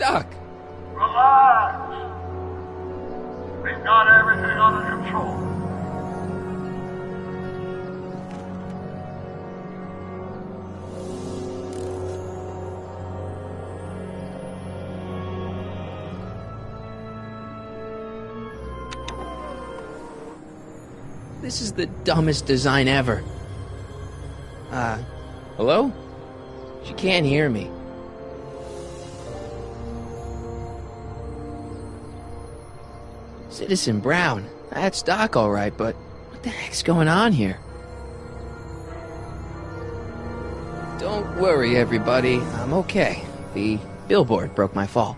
stuck. Relax. We've got everything under control. This is the dumbest design ever. Hello? She can't hear me. Citizen Brown. That's Doc, all right, but what the heck's going on here? Don't worry, everybody. I'm okay. The billboard broke my fall.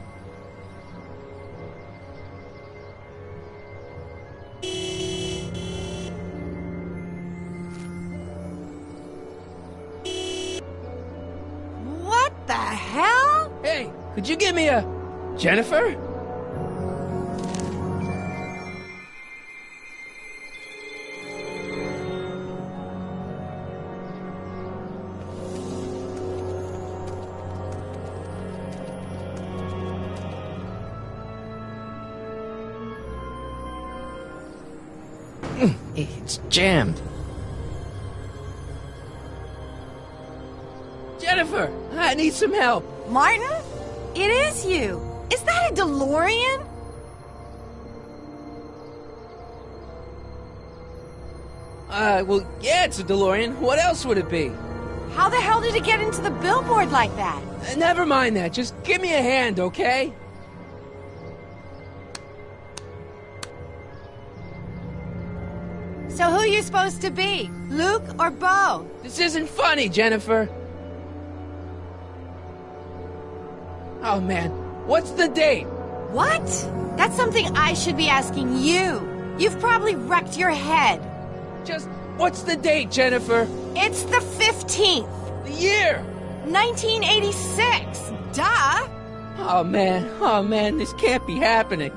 What the hell? Hey, could you give me a... Jennifer? It's jammed. Jennifer, I need some help. Martin? It is you. Is that a DeLorean? Well, yeah, it's a DeLorean. What else would it be? How the hell did it get into the billboard like that? Never mind that. Just give me a hand, okay? So who are you supposed to be? Luke or Bo? This isn't funny, Jennifer. Oh, man. What's the date? What? That's something I should be asking you. You've probably wrecked your head. Just, what's the date, Jennifer? It's the 15th. The year? 1986. Duh. Oh, man, this can't be happening.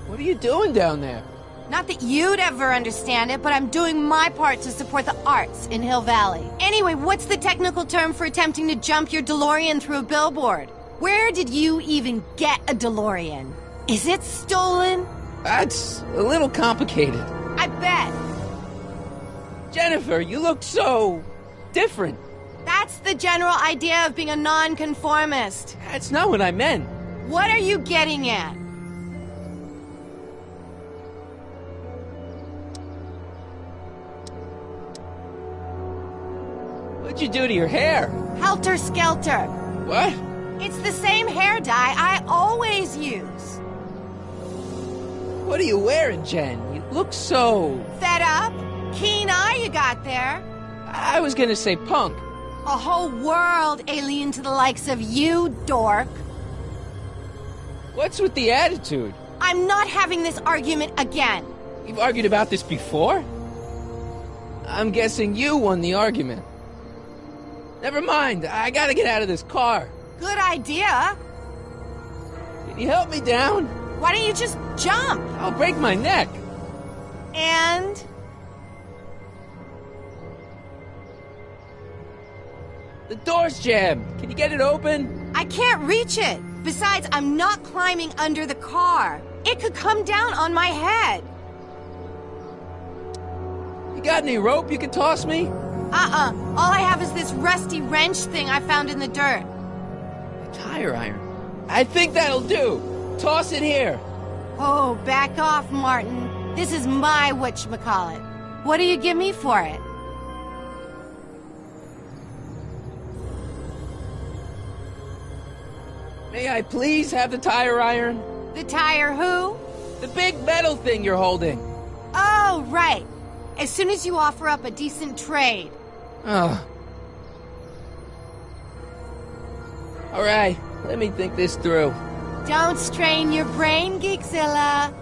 What are you doing down there? Not that you'd ever understand it, but I'm doing my part to support the arts in Hill Valley. Anyway, what's the technical term for attempting to jump your DeLorean through a billboard? Where did you even get a DeLorean? Is it stolen? That's a little complicated. I bet. Jennifer, you look so... different. That's the general idea of being a nonconformist. That's not what I meant. What are you getting at? What'd you do to your hair? Helter Skelter. What? It's the same hair dye I always use. What are you wearing, Jen? You look so... Fed up? Keen eye you got there. I was gonna say punk. A whole world alien to the likes of you, dork. What's with the attitude? I'm not having this argument again. You've argued about this before? I'm guessing you won the argument. Never mind, I gotta get out of this car. Good idea. Can you help me down? Why don't you just jump? I'll break my neck. And... The door's jammed. Can you get it open? I can't reach it. Besides, I'm not climbing under the car. It could come down on my head. You got any rope you can toss me? All I have is this rusty wrench thing I found in the dirt. A tire iron. I think that'll do. Toss it here. Oh, back off, Martin. This is my whatchamacallit. What do you give me for it? May I please have the tire iron? The tire who? The big metal thing you're holding. Oh, right. As soon as you offer up a decent trade. Oh. All right, let me think this through. Don't strain your brain, Geekzilla.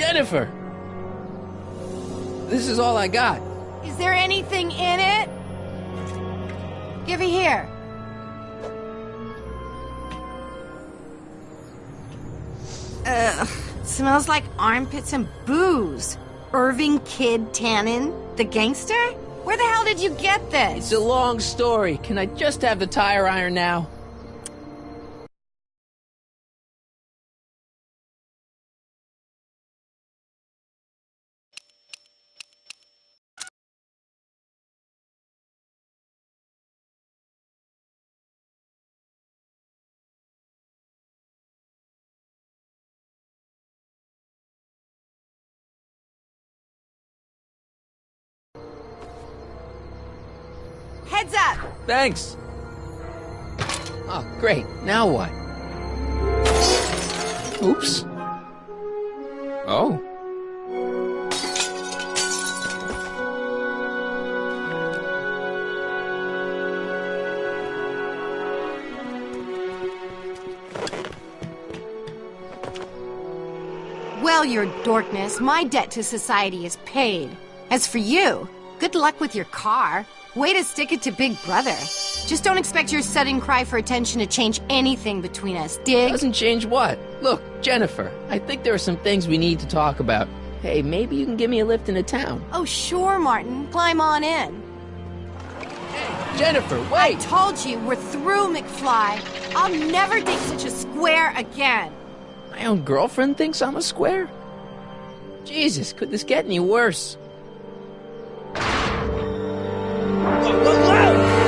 Jennifer! This is all I got. Is there anything in it? Give it here. Smells like armpits and booze. Irving Kid Tannen, the gangster? Where the hell did you get this? It's a long story. Can I just have the tire iron now? Heads up! Thanks. Oh, great. Now what? Oops. Oh. Well, your dorkness, my debt to society is paid. As for you, good luck with your car. Way to stick it to Big Brother. Just don't expect your sudden cry for attention to change anything between us, dig? Doesn't change what? Look, Jennifer, I think there are some things we need to talk about. Hey, maybe you can give me a lift into town. Oh, sure, Martin. Climb on in. Hey, Jennifer, wait! I told you, we're through, McFly. I'll never date such a square again. My own girlfriend thinks I'm a square? Jesus, could this get any worse? Whoa, whoa, whoa!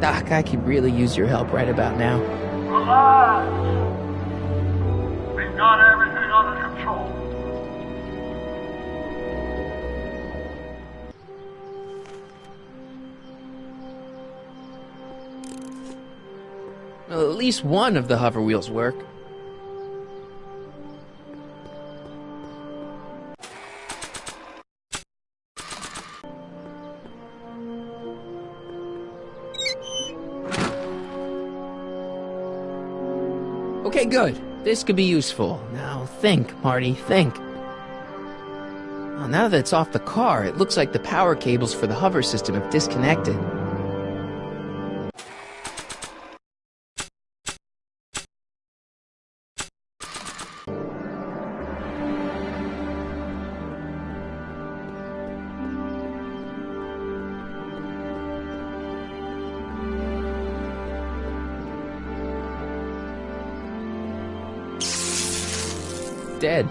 Doc, I could really use your help right about now. Relax. We've got everything under control. Well, at least one of the hover wheels work. Okay, good. This could be useful. Now think, Marty, think. Well, now that it's off the car, it looks like the power cables for the hover system have disconnected. Dead.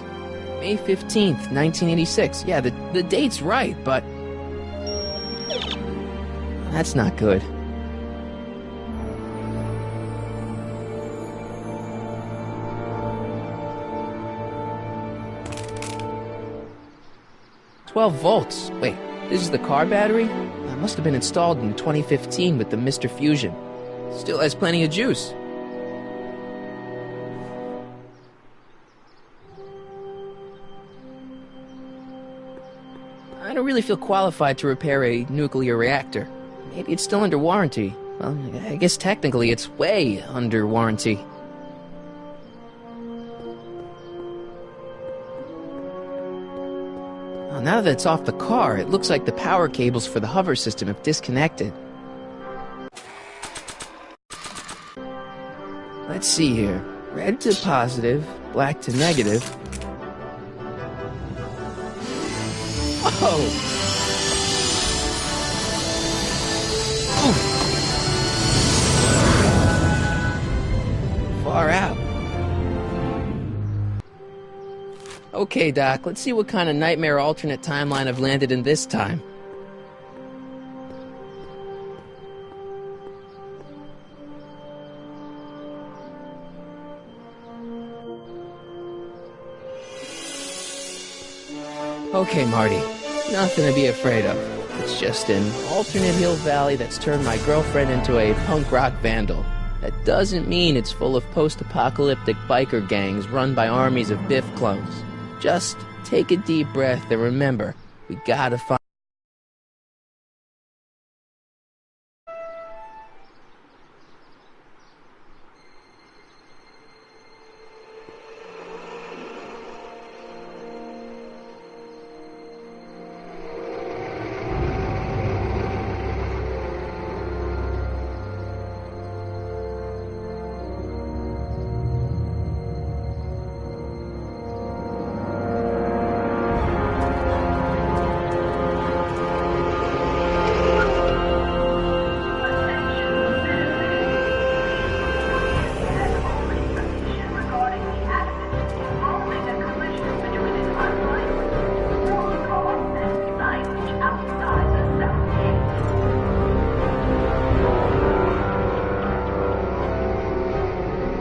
May 15th, 1986. Yeah, the date's right, but... that's not good. "12 volts. Wait, this is the car battery? That must have been installed in 2015 with the Mr. Fusion. Still has plenty of juice. I don't really feel qualified to repair a nuclear reactor. Maybe it's still under warranty. Well, I guess technically it's way under warranty. Well, now that it's off the car, it looks like the power cables for the hover system have disconnected. Let's see here. Red to positive, black to negative. Whoa! Ooh. Far out. Okay, Doc, let's see what kind of nightmare alternate timeline I've landed in this time. Okay, Marty. Nothing to be afraid of. It's just an alternate Hill Valley that's turned my girlfriend into a punk rock vandal. That doesn't mean it's full of post-apocalyptic biker gangs run by armies of Biff clones. Just take a deep breath and remember, we gotta find...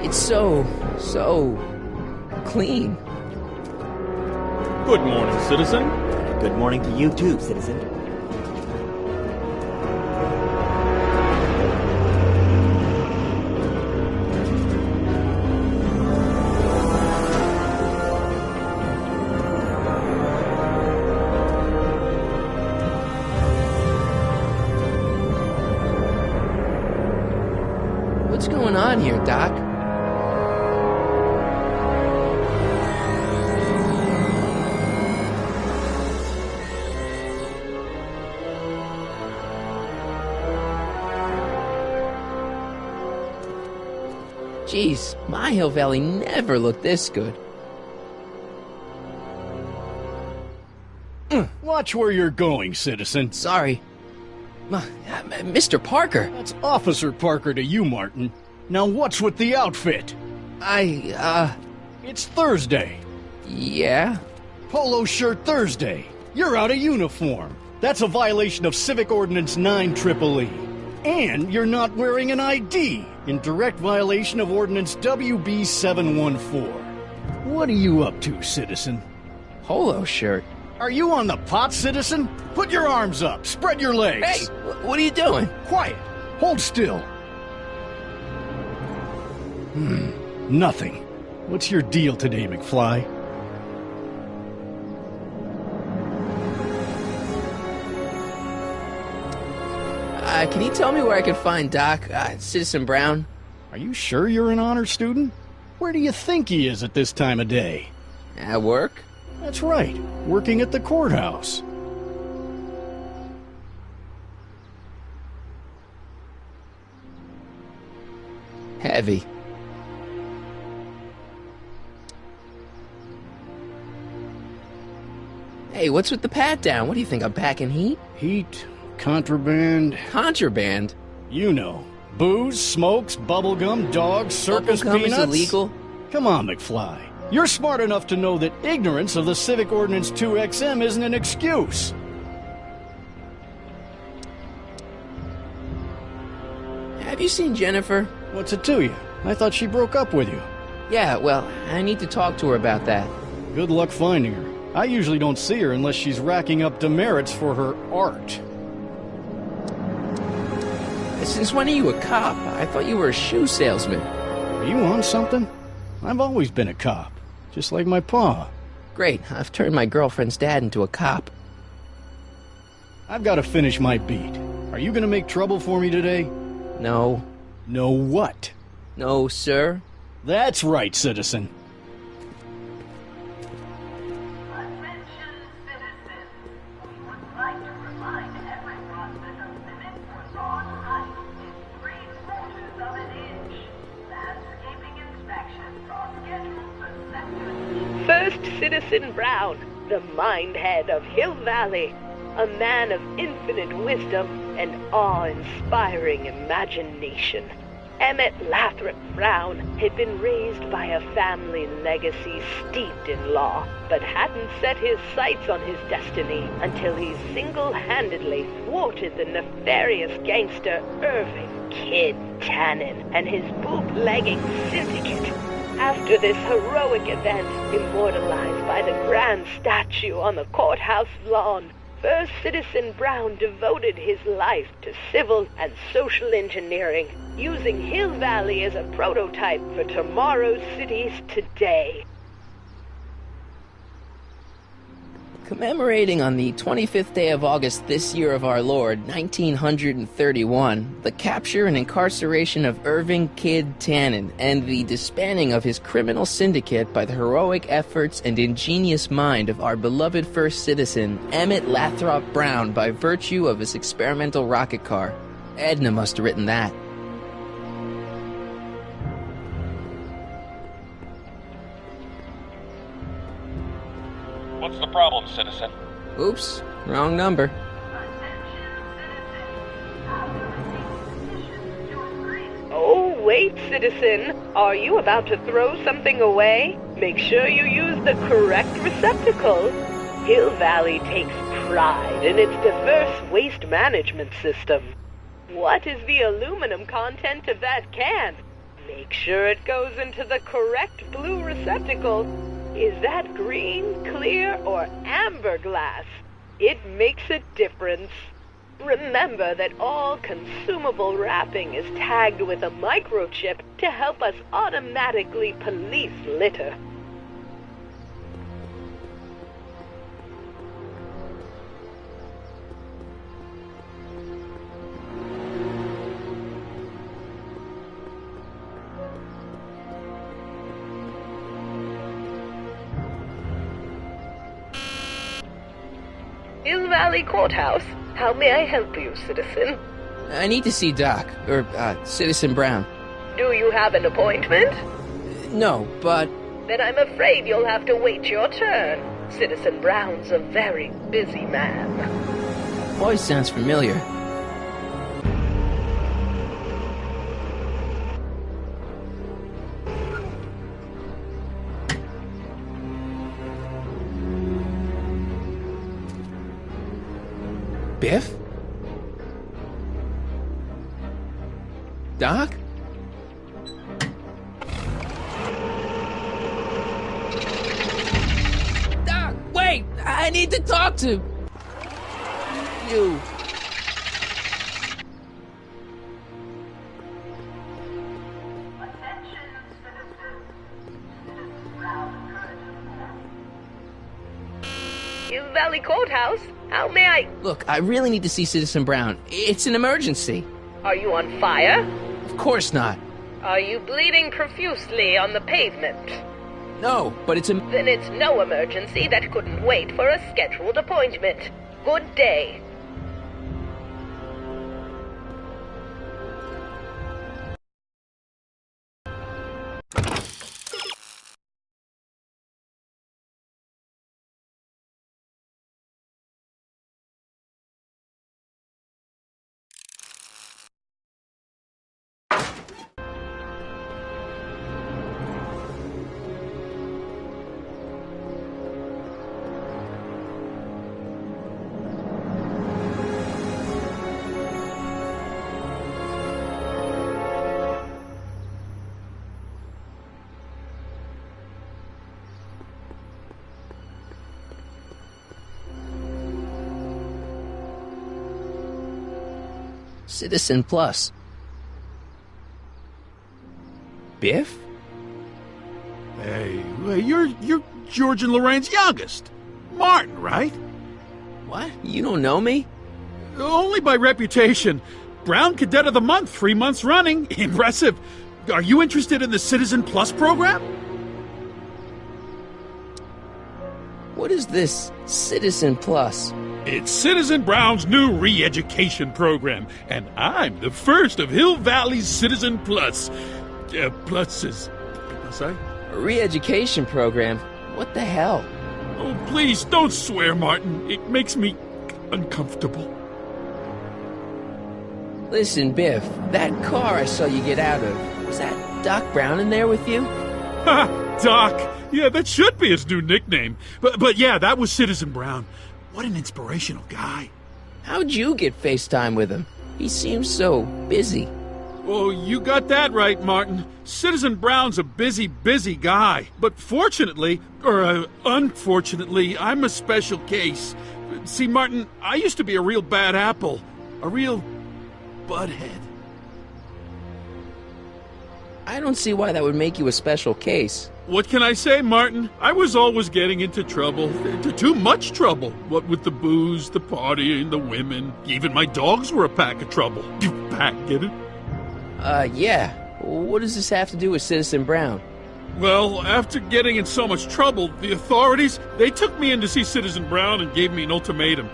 It's so clean. Good morning, citizen. Good morning to you too, citizen. What's going on here, Doc? Jeez, my Hill Valley never looked this good. Watch where you're going, citizen. Sorry. Mr. Parker. That's Officer Parker to you, Martin. Now what's with the outfit? It's Thursday. Yeah? Polo shirt Thursday. You're out of uniform. That's a violation of Civic Ordinance 9EEE. And you're not wearing an ID, in direct violation of Ordinance WB 714. What are you up to, citizen? Polo shirt. Are you on the pot, citizen? Put your arms up. Spread your legs. Hey, what are you doing? Quiet. Hold still. Nothing. What's your deal today, McFly? Can you tell me where I can find Doc, Citizen Brown? Are you sure you're an honor student? Where do you think he is at this time of day? At work? That's right. Working at the courthouse. Heavy. Hey, what's with the pat down? What do you think, I'm packing heat? Heat, contraband, Contraband? you know. Booze, smokes, bubblegum, dogs, circus Bubblegum peanuts. is illegal? Come on, McFly. You're smart enough to know that ignorance of the Civic Ordinance 2XM isn't an excuse. Have you seen Jennifer? What's it to you? I thought she broke up with you. Yeah, well, I need to talk to her about that. Good luck finding her. I usually don't see her unless she's racking up demerits for her art. Since when are you a cop? I thought you were a shoe salesman. Are you on something? I've always been a cop, just like my pa. Great, I've turned my girlfriend's dad into a cop. I've got to finish my beat. Are you gonna make trouble for me today? No. No what? No, sir. That's right, citizen. Attention citizens. We would like to remind everyone that the limit for lawn height is 3/4 of an inch. Landscaping inspections are scheduled for Sector First Citizen Brown, the mind-head of Hill Valley, a man of infinite wisdom and awe-inspiring imagination. Emmett Lathrop Brown had been raised by a family legacy steeped in law, but hadn't set his sights on his destiny until he single-handedly thwarted the nefarious gangster Irving Kid Tannen and his bootlegging syndicate. After this heroic event, immortalized by the grand statue on the courthouse lawn, First Citizen Brown devoted his life to civil and social engineering, using Hill Valley as a prototype for tomorrow's cities today. Commemorating on the 25th day of August this year of our Lord, 1931, the capture and incarceration of Irving Kid Tannen and the disbanding of his criminal syndicate by the heroic efforts and ingenious mind of our beloved first citizen, Emmett Lathrop Brown, by virtue of his experimental rocket car. Edna must have written that. What's the problem, citizen? Oops, wrong number. Oh, wait, citizen. Are you about to throw something away? Make sure you use the correct receptacle. Hill Valley takes pride in its diverse waste management system. What is the aluminum content of that can? Make sure it goes into the correct blue receptacle. Is that green, clear, or amber glass? It makes a difference. Remember that all consumable wrapping is tagged with a microchip to help us automatically police litter. Hill Valley Courthouse. How may I help you, citizen? I need to see Doc, or Citizen Brown. Do you have an appointment? No, but... Then I'm afraid you'll have to wait your turn. Citizen Brown's a very busy man. Voice sounds familiar. Biff? Doc? Doc, wait! I need to talk to you. Attention, citizens. Citizen Brown current informed. Hill Valley Courthouse? How may I... Look, I really need to see Citizen Brown. It's an emergency. Are you on fire? Of course not. Are you bleeding profusely on the pavement? No, but it's a... Then it's no emergency that couldn't wait for a scheduled appointment. Good day. Citizen Plus. Biff? Hey, you're George and Lorraine's youngest. Martin, right? What? You don't know me? Only by reputation. Brown Cadet of the Month, 3 months running. Impressive. Are you interested in the Citizen Plus program? What is this Citizen Plus? It's Citizen Brown's new re-education program, and I'm the first of Hill Valley's Citizen Plus. Pluses. Plus, A re-education program? What the hell? Oh, please, don't swear, Martin. It makes me uncomfortable. Listen, Biff, that car I saw you get out of, was that Doc Brown in there with you? Ha! Doc! Yeah, that should be his new nickname. But yeah, that was Citizen Brown. What an inspirational guy. How'd you get FaceTime with him? He seems so busy. Oh, you got that right, Martin. Citizen Brown's a busy guy. But fortunately, or unfortunately, I'm a special case. See, Martin, I used to be a real bad apple. A real butthead. I don't see why that would make you a special case. What can I say, Martin? I was always getting into trouble. Into too much trouble. What with the booze, the partying, the women. Even my dogs were a pack of trouble. You pack, get it? Yeah. What does this have to do with Citizen Brown? Well, after getting in so much trouble, the authorities, they took me in to see Citizen Brown and gave me an ultimatum.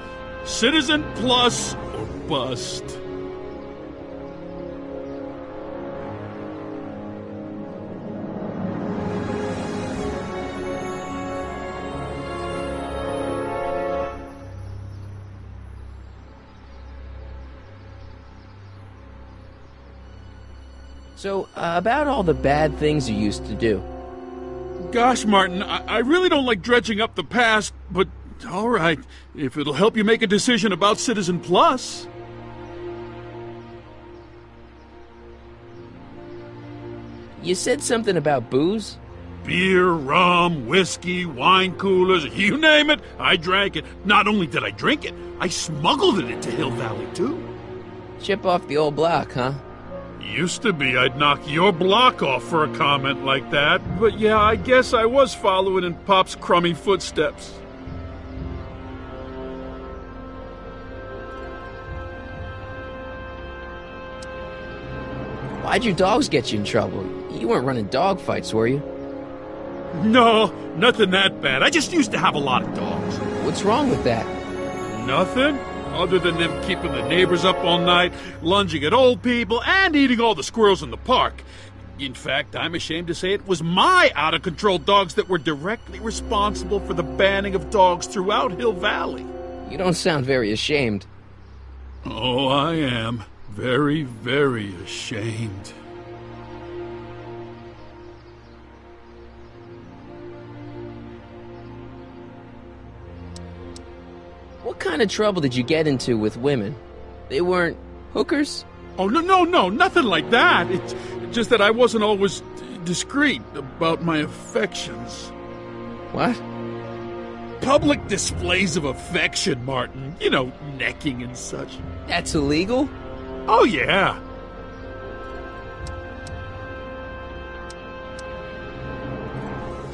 Citizen Plus or bust. So, about all the bad things you used to do. Gosh, Martin, I really don't like dredging up the past, but all right, if it'll help you make a decision about Citizen Plus. You said something about booze? Beer, rum, whiskey, wine coolers, you name it, I drank it. Not only did I drink it, I smuggled it into Hill Valley, too. Chip off the old block, huh? Used to be I'd knock your block off for a comment like that, but yeah, I guess I was following in Pop's crummy footsteps. Why'd your dogs get you in trouble? You weren't running dog fights, were you? No, nothing that bad. I just used to have a lot of dogs. What's wrong with that? Nothing? Other than them keeping the neighbors up all night, lunging at old people, and eating all the squirrels in the park. In fact, I'm ashamed to say it was my out-of-control dogs that were directly responsible for the banning of dogs throughout Hill Valley. You don't sound very ashamed. Oh, I am. Very, very ashamed. What kind of trouble did you get into with women? They weren't hookers? Oh, no, nothing like that. It's just that I wasn't always discreet about my affections. What? Public displays of affection, Martin. You know, necking and such. That's illegal? Oh, yeah.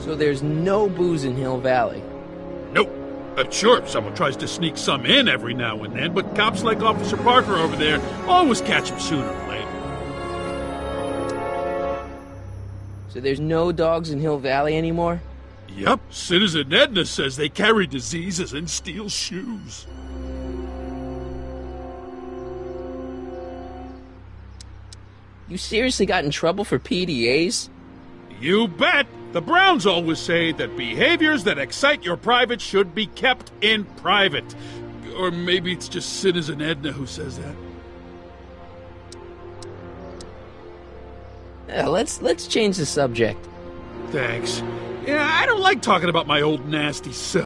So there's no booze in Hill Valley? Nope. Sure, someone tries to sneak some in every now and then, but cops like Officer Parker over there always catch him sooner or later. So there's no dogs in Hill Valley anymore? Yep, Citizen Edna says they carry diseases and steal shoes. You seriously got in trouble for PDAs? You bet! The Browns always say that behaviors that excite your private should be kept in private. Or maybe it's just Citizen Edna who says that. Let's change the subject. Thanks. Yeah, I don't like talking about my old nasty self.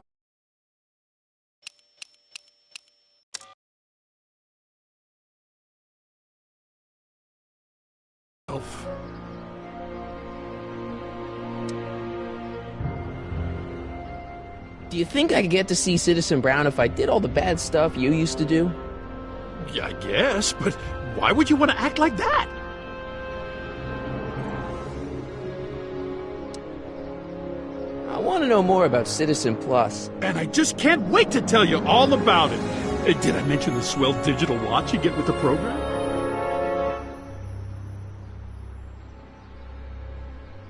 Do you think I could get to see Citizen Brown if I did all the bad stuff you used to do? Yeah, I guess, but why would you want to act like that? I want to know more about Citizen Plus. And I just can't wait to tell you all about it. Did I mention the swell digital watch you get with the program?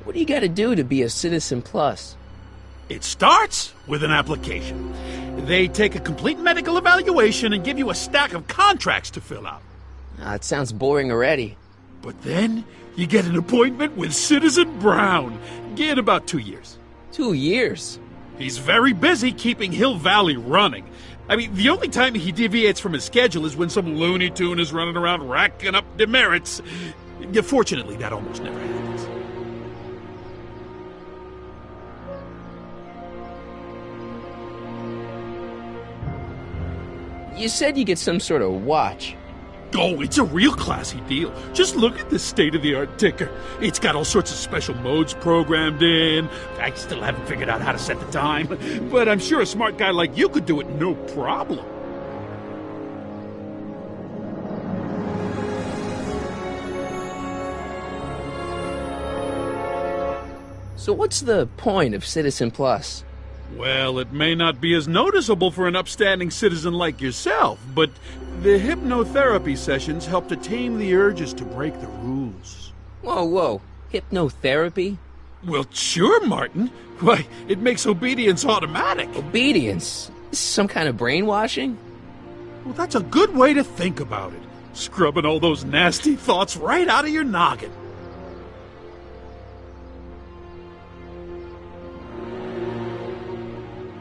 What do you got to do to be a Citizen Plus? It starts with an application. They take a complete medical evaluation and give you a stack of contracts to fill out. It sounds boring already. But then you get an appointment with Citizen Brown. In about 2 years. 2 years? He's very busy keeping Hill Valley running. I mean, the only time he deviates from his schedule is when some Looney Tune is running around racking up demerits. Fortunately, that almost never happens. You said you get some sort of watch. Oh, it's a real classy deal. Just look at this state-of-the-art ticker. It's got all sorts of special modes programmed in. I still haven't figured out how to set the time, but I'm sure a smart guy like you could do it no problem. So what's the point of Citizen Plus? Well, it may not be as noticeable for an upstanding citizen like yourself, but the hypnotherapy sessions help to tame the urges to break the rules. Whoa. Hypnotherapy? Well, sure, Martin. Why, it makes obedience automatic. Obedience? This is some kind of brainwashing? Well, that's a good way to think about it. Scrubbing all those nasty thoughts right out of your noggin.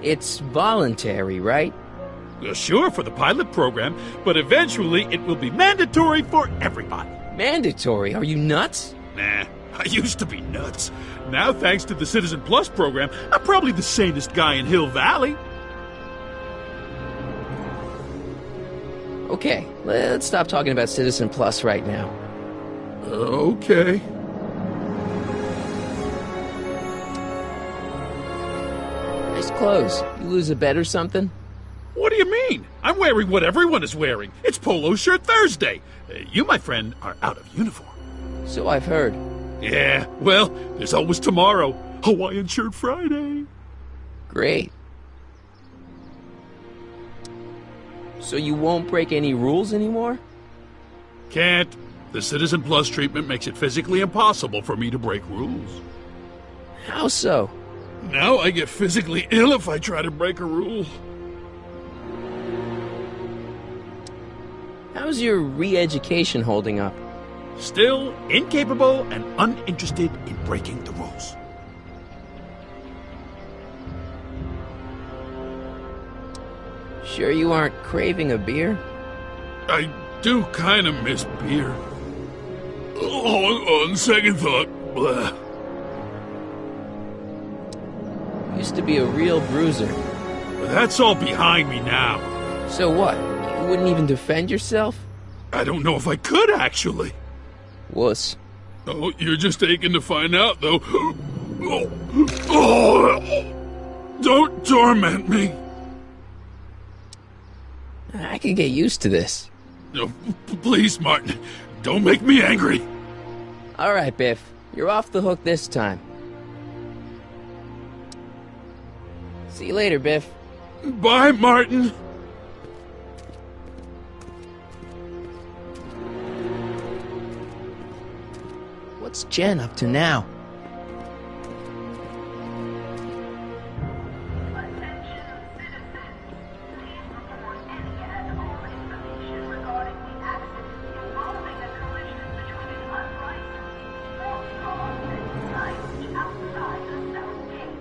It's voluntary, right? Sure, for the pilot program, but eventually it will be mandatory for everybody. Mandatory? Are you nuts? Nah, I used to be nuts. Now, thanks to the Citizen Plus program, I'm probably the sanest guy in Hill Valley. Okay, let's stop talking about Citizen Plus right now. Okay. Nice clothes. You lose a bet or something? What do you mean? I'm wearing what everyone is wearing. It's Polo Shirt Thursday. You, my friend, are out of uniform. So I've heard. Yeah, well, there's always tomorrow. Hawaiian Shirt Friday. Great. So you won't break any rules anymore? Can't. The Citizen Plus treatment makes it physically impossible for me to break rules. How so? Now I get physically ill if I try to break a rule. How's your re-education holding up? Still incapable and uninterested in breaking the rules. Sure you aren't craving a beer? I do kind of miss beer. On second thought, blah. Used to be a real bruiser. That's all behind me now. So what? You wouldn't even defend yourself? I don't know if I could, actually. Wuss. Oh, you're just aching to find out, though. Don't torment me. I can get used to this. No, please, Martin. Don't make me angry. All right, Biff. You're off the hook this time. See you later, Biff. Bye, Martin. What's Jen up to now? Attention citizens. Please report any and all information regarding the accident involving a collision between an unlicensed sports car and signage outside the south gate.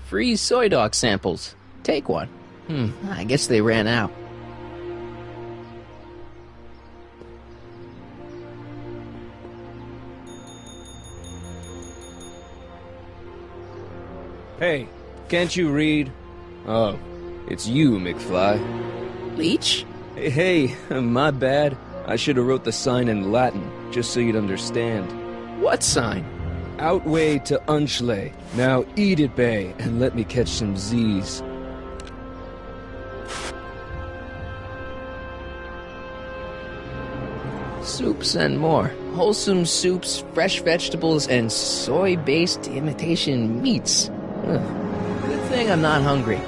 Free soy dog samples. Take one. I guess they ran out. Hey, can't you read? Oh, it's you, McFly. Leech? Hey, my bad. I should have wrote the sign in Latin, just so you'd understand. What sign? Outway to Unchley. Now eat it, Bay, and let me catch some Z's. Soups and more. Wholesome soups, fresh vegetables, and soy-based imitation meats. Ugh. Good thing I'm not hungry.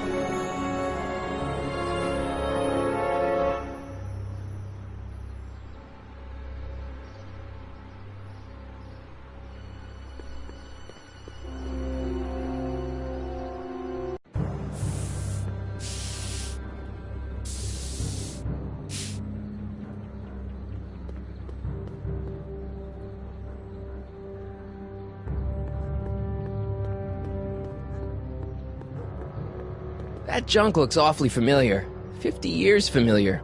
That junk looks awfully familiar. 50 years familiar.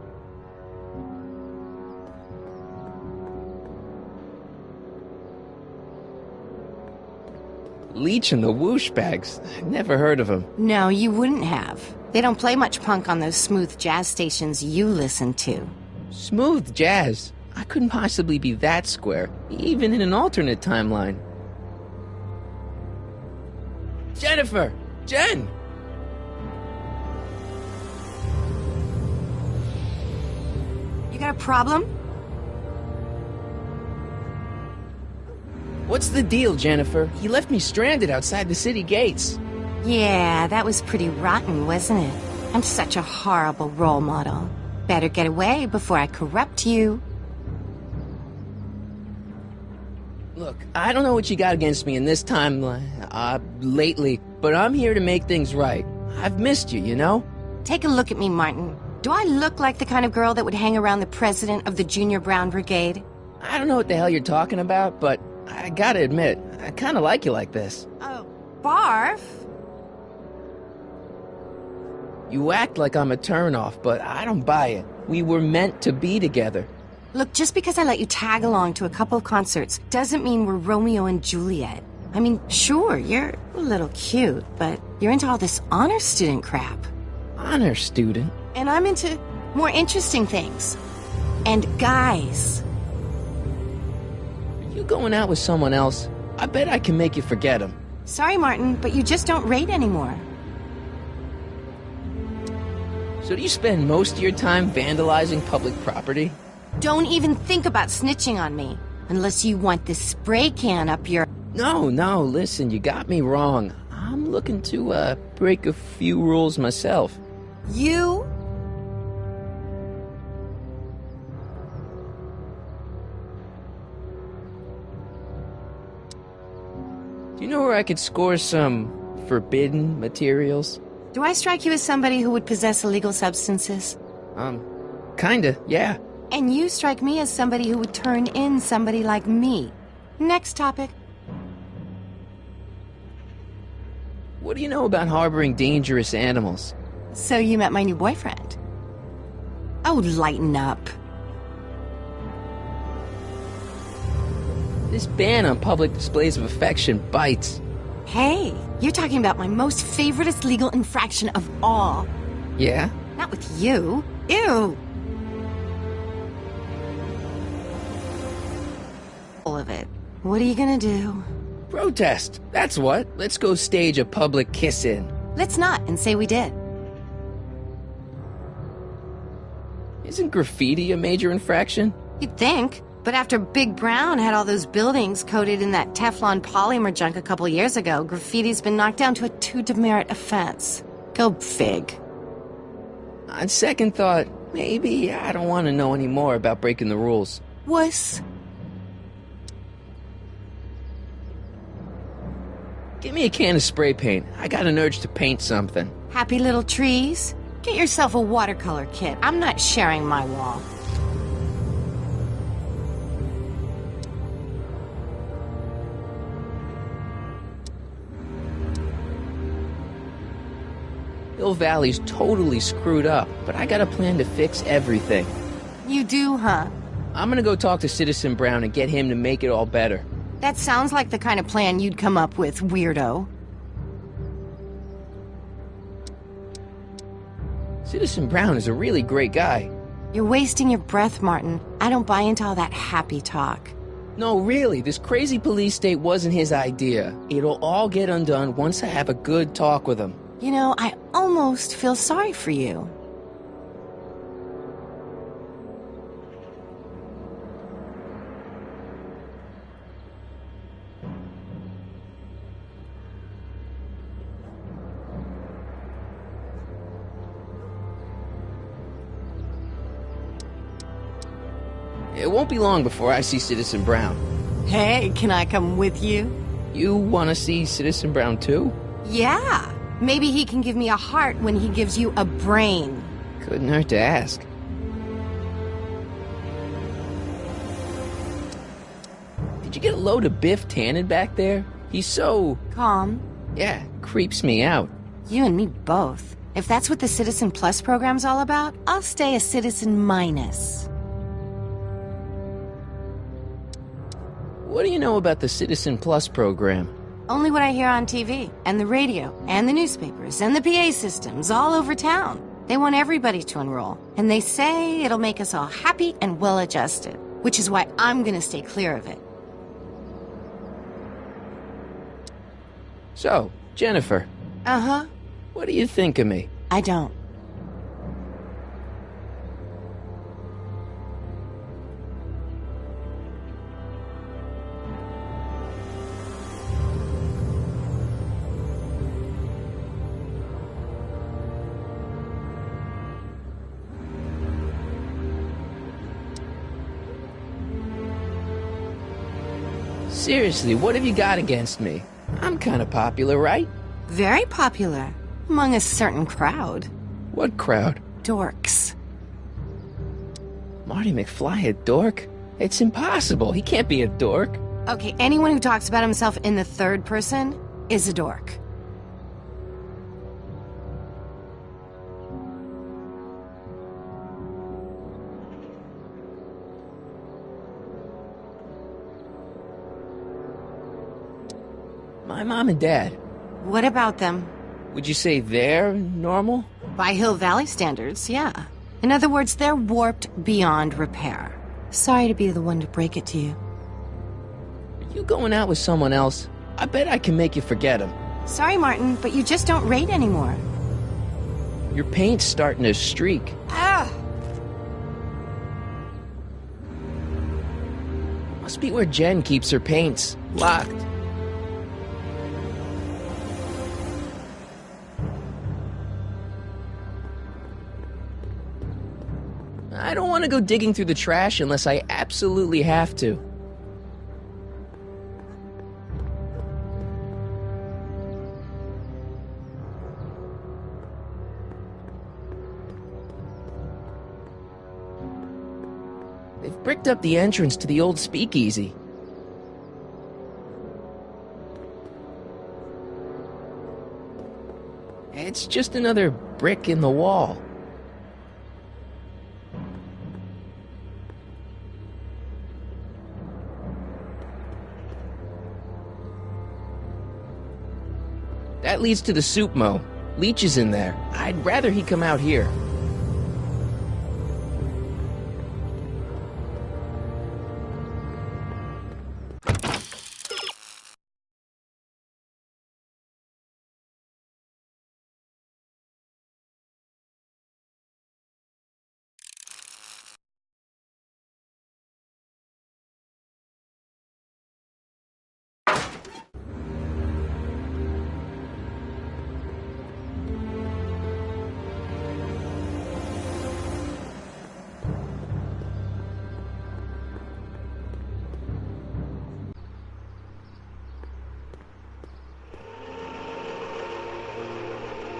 Leech and the Whoosh Bags. Never heard of them. No, you wouldn't have. They don't play much punk on those smooth jazz stations you listen to. Smooth jazz. I couldn't possibly be that square, even in an alternate timeline. Jennifer! Jen! You got a problem? What's the deal, Jennifer? He left me stranded outside the city gates. Yeah, that was pretty rotten, wasn't it? I'm such a horrible role model. Better get away before I corrupt you. Look, I don't know what you got against me in this time, lately, but I'm here to make things right. I've missed you, you know? Take a look at me, Martin. Do I look like the kind of girl that would hang around the president of the Junior Brown Brigade? I don't know what the hell you're talking about, but I gotta admit, I kinda like you like this. Oh, barf? You act like I'm a turnoff, but I don't buy it. We were meant to be together. Look, just because I let you tag along to a couple of concerts doesn't mean we're Romeo and Juliet. I mean, sure, you're a little cute, but you're into all this honor student crap. Honor student? And I'm into more interesting things. And guys. Are you going out with someone else? I bet I can make you forget him. Sorry, Martin, but you just don't rate anymore. So do you spend most of your time vandalizing public property? Don't even think about snitching on me. Unless you want this spray can up your... No, listen, you got me wrong. I'm looking to, break a few rules myself. You? Do you know where I could score some forbidden materials? Do I strike you as somebody who would possess illegal substances? Kinda, yeah. And you strike me as somebody who would turn in somebody like me. Next topic. What do you know about harboring dangerous animals? So you met my new boyfriend. Oh, lighten up. This ban on public displays of affection bites. Hey, you're talking about my most favoriteest legal infraction of all. Yeah? Not with you. Ew. All of it. What are you gonna do? Protest. That's what. Let's go stage a public kiss-in. Let's not and say we did. Isn't graffiti a major infraction? You'd think. But after Big Brown had all those buildings coated in that Teflon polymer junk a couple years ago, graffiti's been knocked down to a 2 demerit offense. Go fig. On second thought, maybe I don't want to know any more about breaking the rules. Wuss. Give me a can of spray paint. I got an urge to paint something. Happy little trees? Get yourself a watercolor kit. I'm not sharing my wall. Hill Valley's totally screwed up, but I got a plan to fix everything. You do, huh? I'm gonna go talk to Citizen Brown and get him to make it all better. That sounds like the kind of plan you'd come up with, weirdo. Citizen Brown is a really great guy. You're wasting your breath, Martin. I don't buy into all that happy talk. No, really, this crazy police state wasn't his idea. It'll all get undone once I have a good talk with him. You know, I almost feel sorry for you. It won't be long before I see Citizen Brown. Hey, can I come with you? You want to see Citizen Brown too? Yeah. Maybe he can give me a heart when he gives you a brain. Couldn't hurt to ask. Did you get a load of Biff Tannen back there? He's so... Calm. Yeah, creeps me out. You and me both. If that's what the Citizen Plus program's all about, I'll stay a Citizen Minus. What do you know about the Citizen Plus program? Only what I hear on TV, and the radio, and the newspapers, and the PA systems all over town. They want everybody to enroll, and they say it'll make us all happy and well-adjusted, which is why I'm gonna stay clear of it. So, Jennifer, Uh-huh. what do you think of me? I don't. Seriously, what have you got against me? I'm kind of popular, right? Very popular. Among a certain crowd. What crowd? Dorks. Marty McFly a dork? It's impossible. He can't be a dork. Okay, anyone who talks about himself in the third person is a dork. My mom and dad, What about them? would you say they're normal? By Hill Valley standards, yeah. In other words, they're warped beyond repair. Sorry to be the one to break it to you. Are you going out with someone else? I bet I can make you forget him. Sorry, Martin, but you just don't rate anymore. Your paint's starting to streak. Ah! Must be where Jen keeps her paints. Locked. I don't want to go digging through the trash unless I absolutely have to. They've bricked up the entrance to the old speakeasy. It's just another brick in the wall. That leads to the soup mo. Leech is in there. I'd rather he come out here.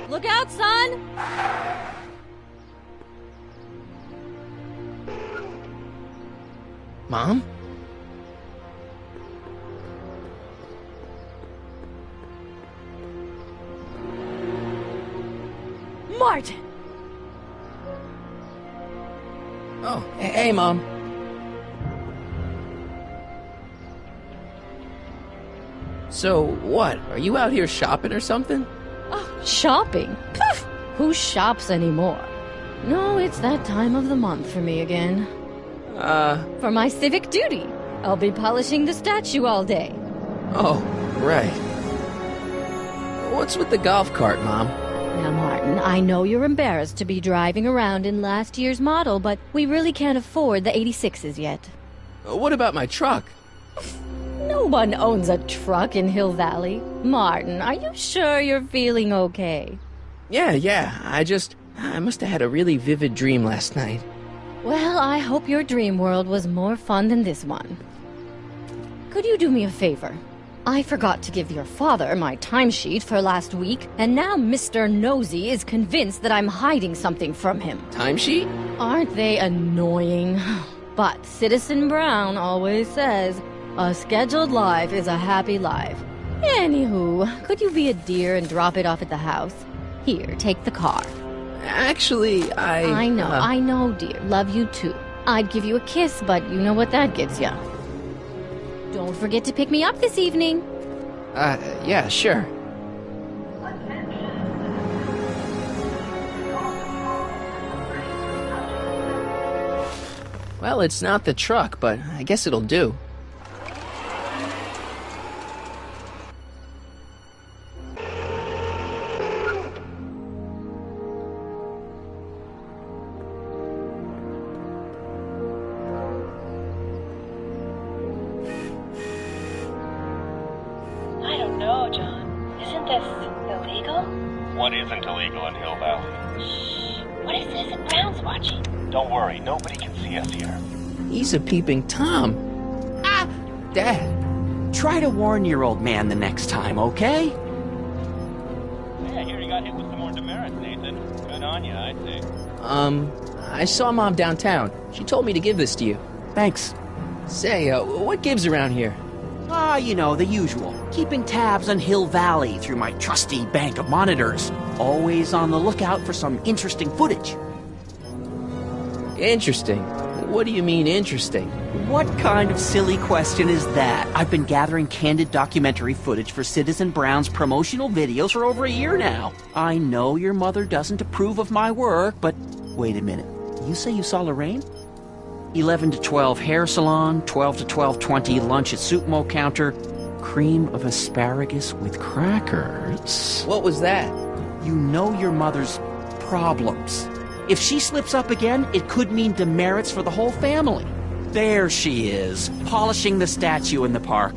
Look out, son! Mom? Martin! Oh, hey, Mom. So, what? Are you out here shopping or something? Oh, shopping? Poof! Who shops anymore? No, it's that time of the month for me again. For my civic duty. I'll be polishing the statue all day. Oh, right. What's with the golf cart, Mom? Now, Martin, I know you're embarrassed to be driving around in last year's model, but we really can't afford the 86s yet. What about my truck? No one owns a truck in Hill Valley. Martin, are you sure you're feeling okay? Yeah. I must have had a really vivid dream last night. Well, I hope your dream world was more fun than this one. Could you do me a favor? I forgot to give your father my timesheet for last week, and now Mr. Nosy is convinced that I'm hiding something from him. Timesheet? Aren't they annoying? But Citizen Brown always says, a scheduled life is a happy life. Anywho, could you be a dear and drop it off at the house? Here, take the car. Actually, I know, dear. Love you too. I'd give you a kiss, but you know what that gets ya. Don't forget to pick me up this evening. Yeah, sure. Well, it's not the truck, but I guess it'll do. I don't know, John. Isn't this illegal? What isn't illegal in Hill Valley? Shh. What if Citizen Brown's watching? Don't worry, nobody can see us here. He's a peeping Tom. Ah! Dad. Try to warn your old man the next time, okay? Hey, I hear you got hit with some more demerits, Nathan. Good on you, I say. I saw Mom downtown. She told me to give this to you. Thanks. Say, what gives around here? Ah, you know, the usual. Keeping tabs on Hill Valley through my trusty bank of monitors. Always on the lookout for some interesting footage. Interesting. What do you mean, interesting? What kind of silly question is that? I've been gathering candid documentary footage for Citizen Brown's promotional videos for over a year now. I know your mother doesn't approve of my work, but wait a minute. You say you saw Lorraine? 11 to 12 hair salon, 12 to 12:20 lunch at soup mo counter, cream of asparagus with crackers. What was that? You know your mother's problems. If she slips up again, it could mean demerits for the whole family. There she is, polishing the statue in the park.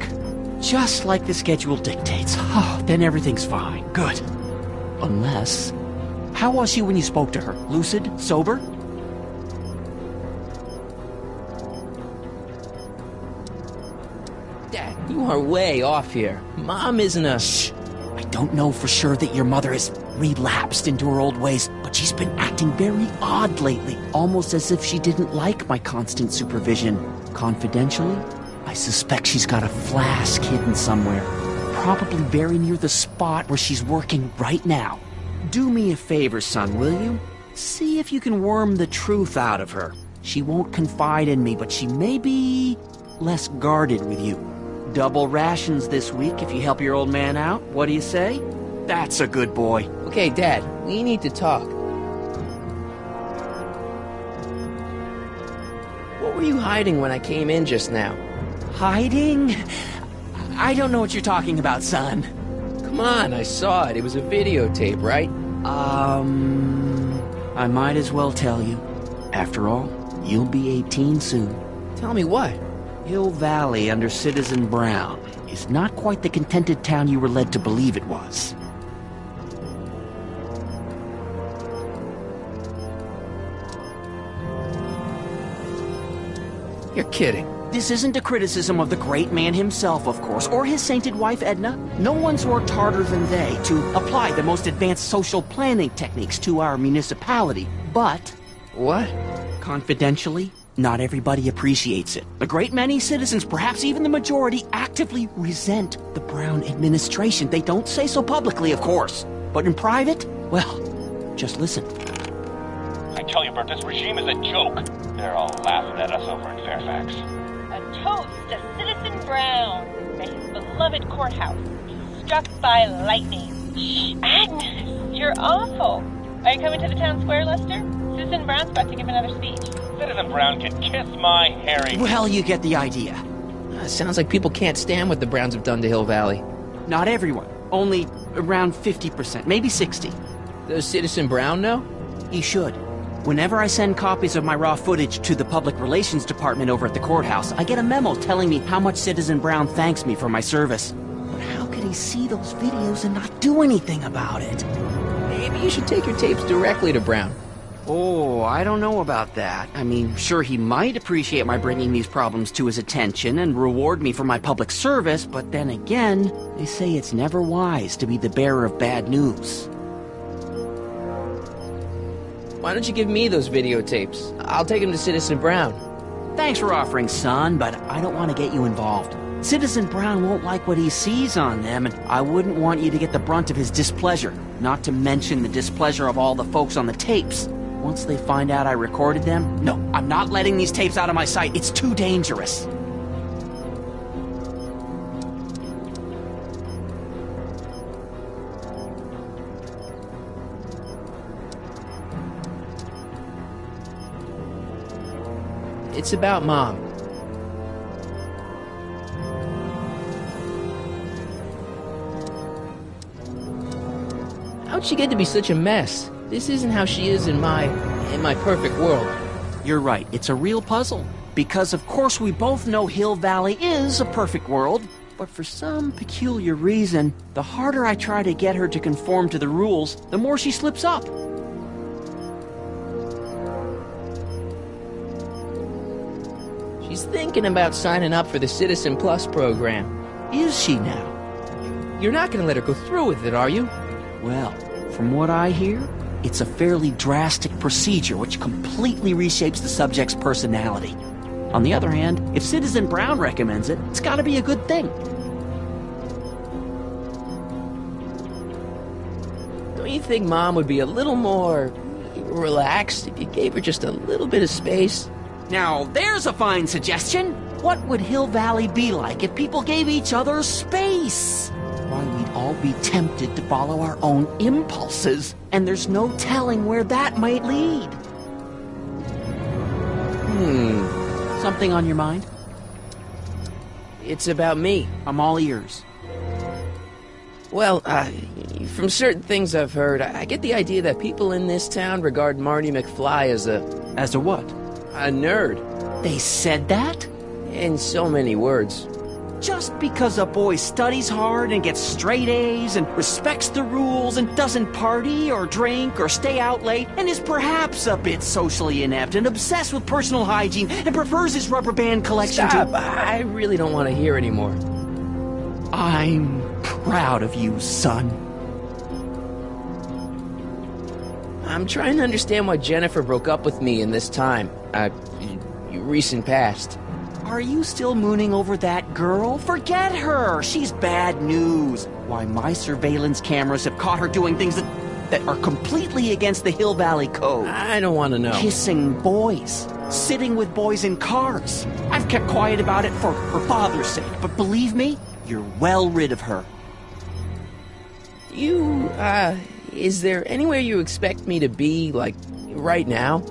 Just like the schedule dictates. Oh, then everything's fine. Good. Unless... How was she when you spoke to her? Lucid? Sober? Dad, you are way off here. Mom isn't a... Shh. I don't know for sure that your mother has relapsed into her old ways, but she's been acting very odd lately, almost as if she didn't like my constant supervision. Confidentially, I suspect she's got a flask hidden somewhere, probably very near the spot where she's working right now. Do me a favor, son, will you? See if you can worm the truth out of her. She won't confide in me, but she may be less guarded with you. Double rations this week if you help your old man out. What do you say? That's a good boy. Okay, Dad, we need to talk. What were you hiding when I came in just now? Hiding? I don't know what you're talking about, son. Come on, I saw it. It was a videotape, right? I might as well tell you. After all, you'll be 18 soon. Tell me what? Hill Valley under Citizen Brown is not quite the contented town you were led to believe it was. You're kidding. This isn't a criticism of the great man himself, of course, or his sainted wife, Edna. No one's worked harder than they to apply the most advanced social planning techniques to our municipality. But... What? Confidentially, not everybody appreciates it. A great many citizens, perhaps even the majority, actively resent the Brown administration. They don't say so publicly, of course. But in private, well, just listen. I tell you, Bert, this regime is a joke. They're all laughing at us over in Fairfax. A toast to Citizen Brown. May his beloved courthouse be struck by lightning. Shh, Agnes, you're awful. Are you coming to the town square, Lester? Citizen Brown's about to give another speech. Citizen Brown can kiss my hairy... Well, you get the idea. Sounds like people can't stand what the Browns have done to Hill Valley. Not everyone. Only around 50%, maybe 60. Does Citizen Brown know? He should. Whenever I send copies of my raw footage to the Public Relations Department over at the courthouse, I get a memo telling me how much Citizen Brown thanks me for my service. But how could he see those videos and not do anything about it? Maybe you should take your tapes directly to Brown. Oh, I don't know about that. I mean, sure, he might appreciate my bringing these problems to his attention and reward me for my public service, but then again, they say it's never wise to be the bearer of bad news. Why don't you give me those videotapes? I'll take them to Citizen Brown. Thanks for offering, son, but I don't want to get you involved. Citizen Brown won't like what he sees on them, and I wouldn't want you to get the brunt of his displeasure. Not to mention the displeasure of all the folks on the tapes. Once they find out I recorded them, no, I'm not letting these tapes out of my sight. It's too dangerous. It's about Mom. How'd she get to be such a mess? This isn't how she is in my perfect world. You're right, it's a real puzzle. Because of course we both know Hill Valley is a perfect world, but for some peculiar reason, the harder I try to get her to conform to the rules, the more she slips up. She's thinking about signing up for the Citizen Plus program. Is she now? You're not gonna let her go through with it, are you? Well, from what I hear, it's a fairly drastic procedure which completely reshapes the subject's personality. On the other hand, if Citizen Brown recommends it, it's gotta be a good thing. Don't you think Mom would be a little more relaxed if you gave her just a little bit of space? Now, there's a fine suggestion. What would Hill Valley be like if people gave each other space? Why, we'd all be tempted to follow our own impulses, and there's no telling where that might lead. Something on your mind? It's about me. I'm all ears. Well, from certain things I've heard, I get the idea that people in this town regard Marty McFly as a... As a what? A nerd. They said that? In so many words. Just because a boy studies hard and gets straight A's and respects the rules and doesn't party or drink or stay out late and is perhaps a bit socially inept and obsessed with personal hygiene and prefers his rubber band collection Stop. to... I really don't want to hear anymore. I'm proud of you, son. I'm trying to understand why Jennifer broke up with me in this time. Recent past. Are you still mooning over that girl? Forget her! She's bad news. Why, my surveillance cameras have caught her doing things that are completely against the Hill Valley Code. I don't want to know. Kissing boys. Sitting with boys in cars. I've kept quiet about it for her father's sake, but believe me, you're well rid of her. Is there anywhere you expect me to be, like, right now?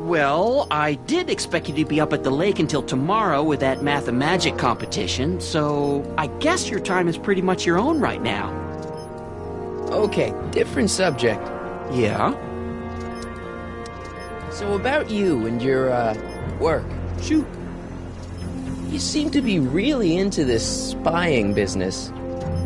Well, I did expect you to be up at the lake until tomorrow with that Mathemagic competition, so I guess your time is pretty much your own right now. Okay, different subject. Yeah? So about you and your, work. Shoot. You seem to be really into this spying business.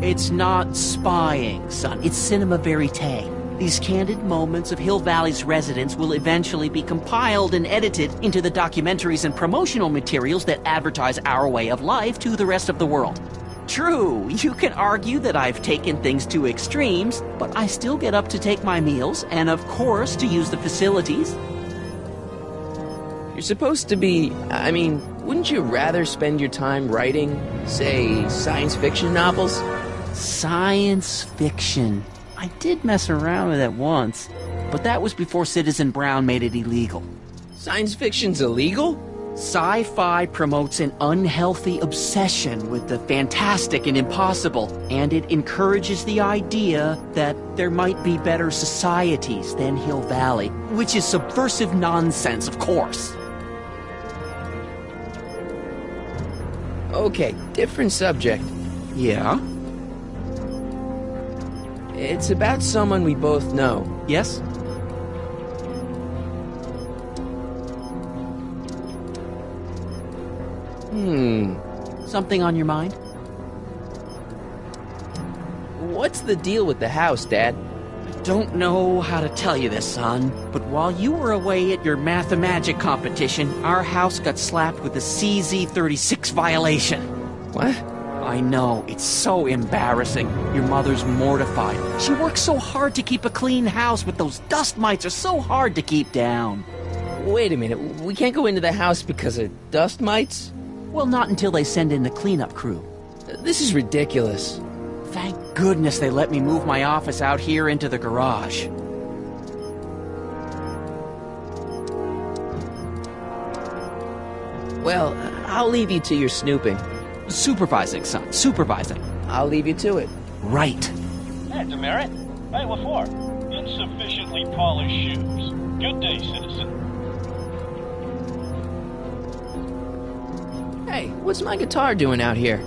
It's not spying, son. It's cinema verite. These candid moments of Hill Valley's residents will eventually be compiled and edited into the documentaries and promotional materials that advertise our way of life to the rest of the world. True, you can argue that I've taken things to extremes, but I still get up to take my meals and, of course, to use the facilities. You're supposed to be... wouldn't you rather spend your time writing, say, science fiction novels? Science fiction. I did mess around with it once, but that was before Citizen Brown made it illegal. Science fiction's illegal? Sci-fi promotes an unhealthy obsession with the fantastic and impossible, and it encourages the idea that there might be better societies than Hill Valley, which is subversive nonsense, of course. Okay, different subject. Yeah? It's about someone we both know. Yes? Something on your mind? What's the deal with the house, Dad? Don't know how to tell you this, son, but while you were away at your Mathemagic competition, our house got slapped with a CZ36 violation. What? I know, it's so embarrassing. Your mother's mortified. She works so hard to keep a clean house, but those dust mites are so hard to keep down. Wait a minute, we can't go into the house because of dust mites? Well, not until they send in the cleanup crew. This is ridiculous. Thank goodness they let me move my office out here into the garage. Well, I'll leave you to your snooping. Supervising, son. Supervising. I'll leave you to it. Right. Hey, Demerit. Hey, what for? Insufficiently polished shoes. Good day, citizen. Hey, what's my guitar doing out here?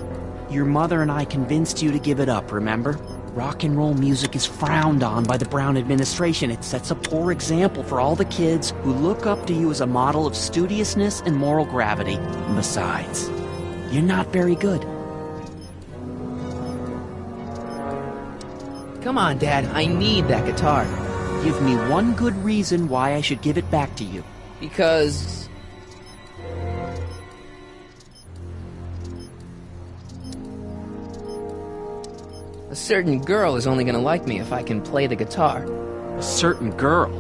Your mother and I convinced you to give it up, remember? Rock and roll music is frowned on by the Brown administration. It sets a poor example for all the kids who look up to you as a model of studiousness and moral gravity. And besides, you're not very good. Come on, Dad, I need that guitar. Give me one good reason why I should give it back to you. Because... a certain girl is only gonna like me if I can play the guitar. A certain girl?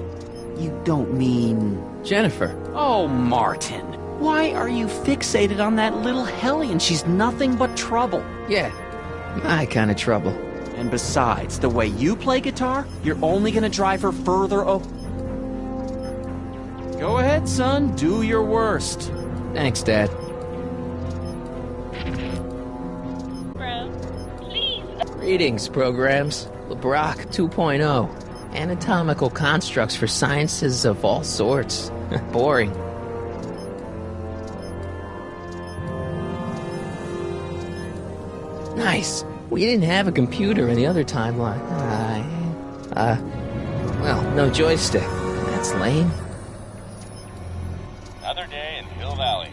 You don't mean... Jennifer. Oh, Martin. Why are you fixated on that little hellion? She's nothing but trouble. Yeah, my kind of trouble. And besides, the way you play guitar, you're only gonna drive her further Go ahead, son. Do your worst. Thanks, Dad. Brown, please. Greetings, programs. LeBrock 2.0. Anatomical constructs for sciences of all sorts. Boring. Nice. We didn't have a computer in the other timeline. Well, no joystick. That's lame. Another day in Hill Valley.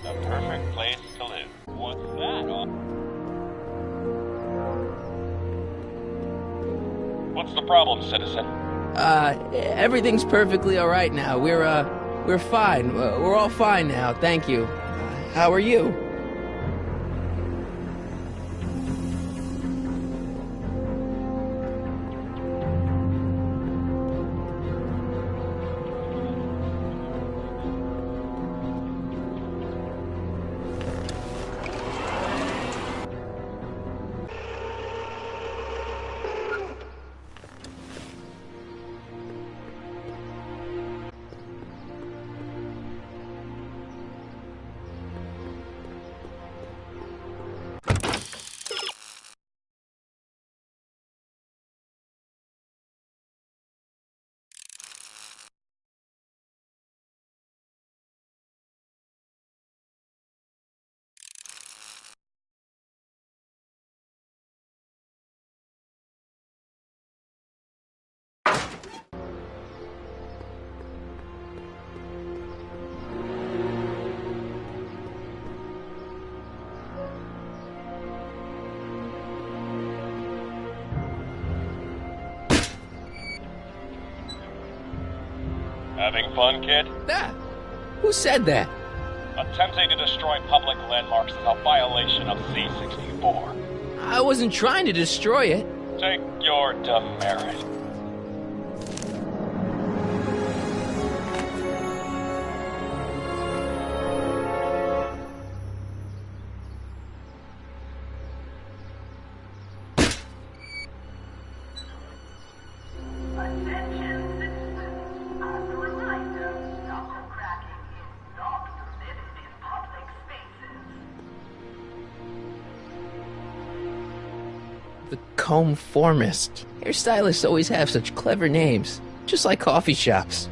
The perfect place to live. What's that? What's the problem, citizen? Everything's perfectly alright now. We're fine. We're all fine now, thank you. How are you? Having fun, kid? That? Who said that? Attempting to destroy public landmarks is a violation of C-64. I wasn't trying to destroy it. Take your demerit. Attention citizens. As a reminder, knuckle cracking is not permitted in public spaces. The Comformist. Hairstylists always have such clever names, just like coffee shops.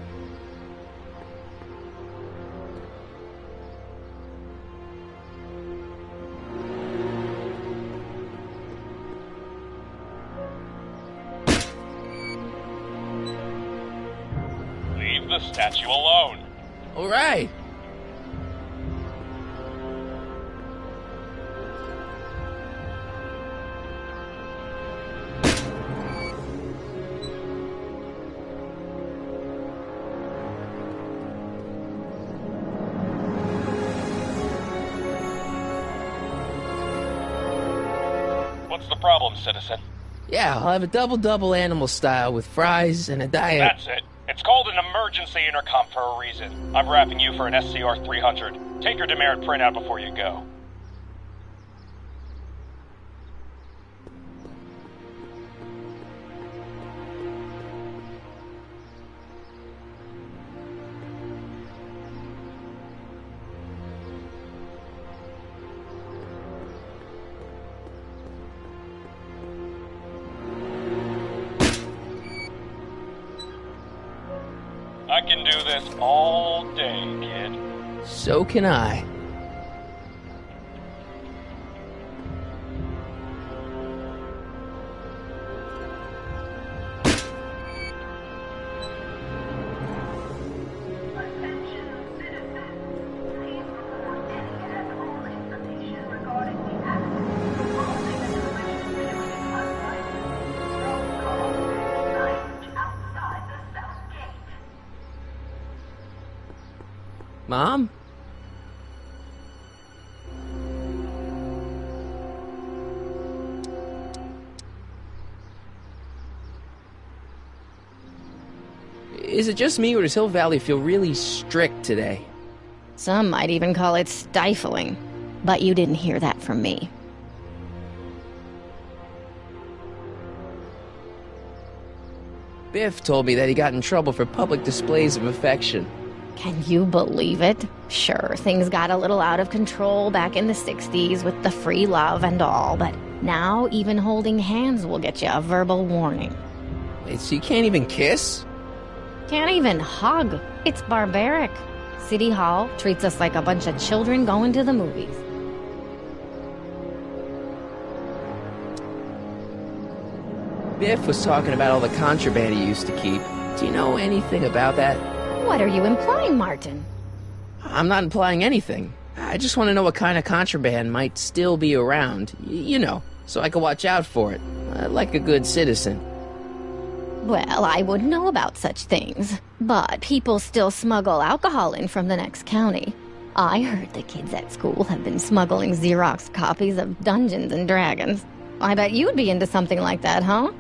Leave the statue alone. All right. What's the problem, citizen? Yeah, I'll have a double-double animal style with fries and a diet. That's it. It's called an emergency intercom for a reason. I'm wrapping you for an SCR 300. Take your demerit printout before you go. I can do this all day, kid. So can I. Attention citizens. Please report any and all information regarding the accident involving a collision between an unlicensed drone car and signage outside the south gate. Mom? Is it just me, or does Hill Valley feel really strict today? Some might even call it stifling. But you didn't hear that from me. Biff told me that he got in trouble for public displays of affection. Can you believe it? Sure, things got a little out of control back in the 60s with the free love and all, but now even holding hands will get you a verbal warning. Wait, so you can't even kiss? Can't even hug. It's barbaric. City Hall treats us like a bunch of children going to the movies. Biff was talking about all the contraband he used to keep. Do you know anything about that? What are you implying, Martin? I'm not implying anything. I just want to know what kind of contraband might still be around. You know, so I can watch out for it. Like a good citizen. Well, I wouldn't know about such things. But people still smuggle alcohol in from the next county. I heard the kids at school have been smuggling Xerox copies of Dungeons and Dragons. I bet you'd be into something like that, huh?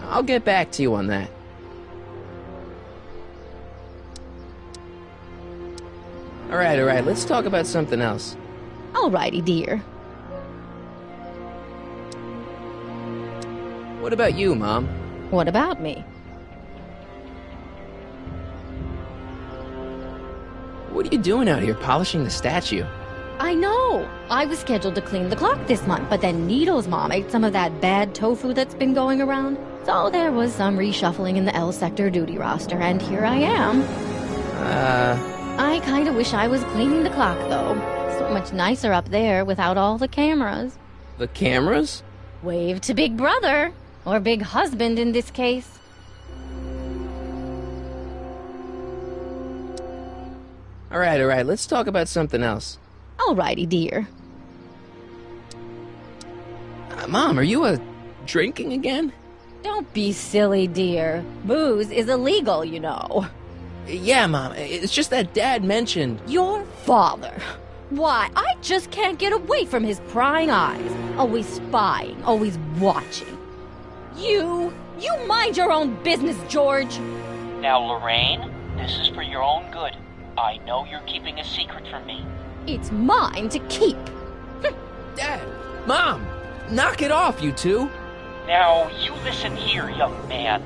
I'll get back to you on that. Alright, let's talk about something else. Alrighty, dear. What about you, Mom? What about me? What are you doing out here, polishing the statue? I know! I was scheduled to clean the clock this month, but then Needle's mom ate some of that bad tofu that's been going around. So there was some reshuffling in the L Sector duty roster, and here I am. I kinda wish I was cleaning the clock, though. So much nicer up there without all the cameras. The cameras? Wave to Big Brother. Or Big Husband in this case. Alright, let's talk about something else. Alrighty, dear. Mom, are you drinking again? Don't be silly, dear. Booze is illegal, you know. Yeah, Mom, it's just that Dad mentioned... Your father. Why, I just can't get away from his prying eyes. Always spying, always watching. You mind your own business, George. Now, Lorraine, this is for your own good. I know you're keeping a secret from me. It's mine to keep. Dad! Mom! Knock it off, you two! Now, you listen here, young man.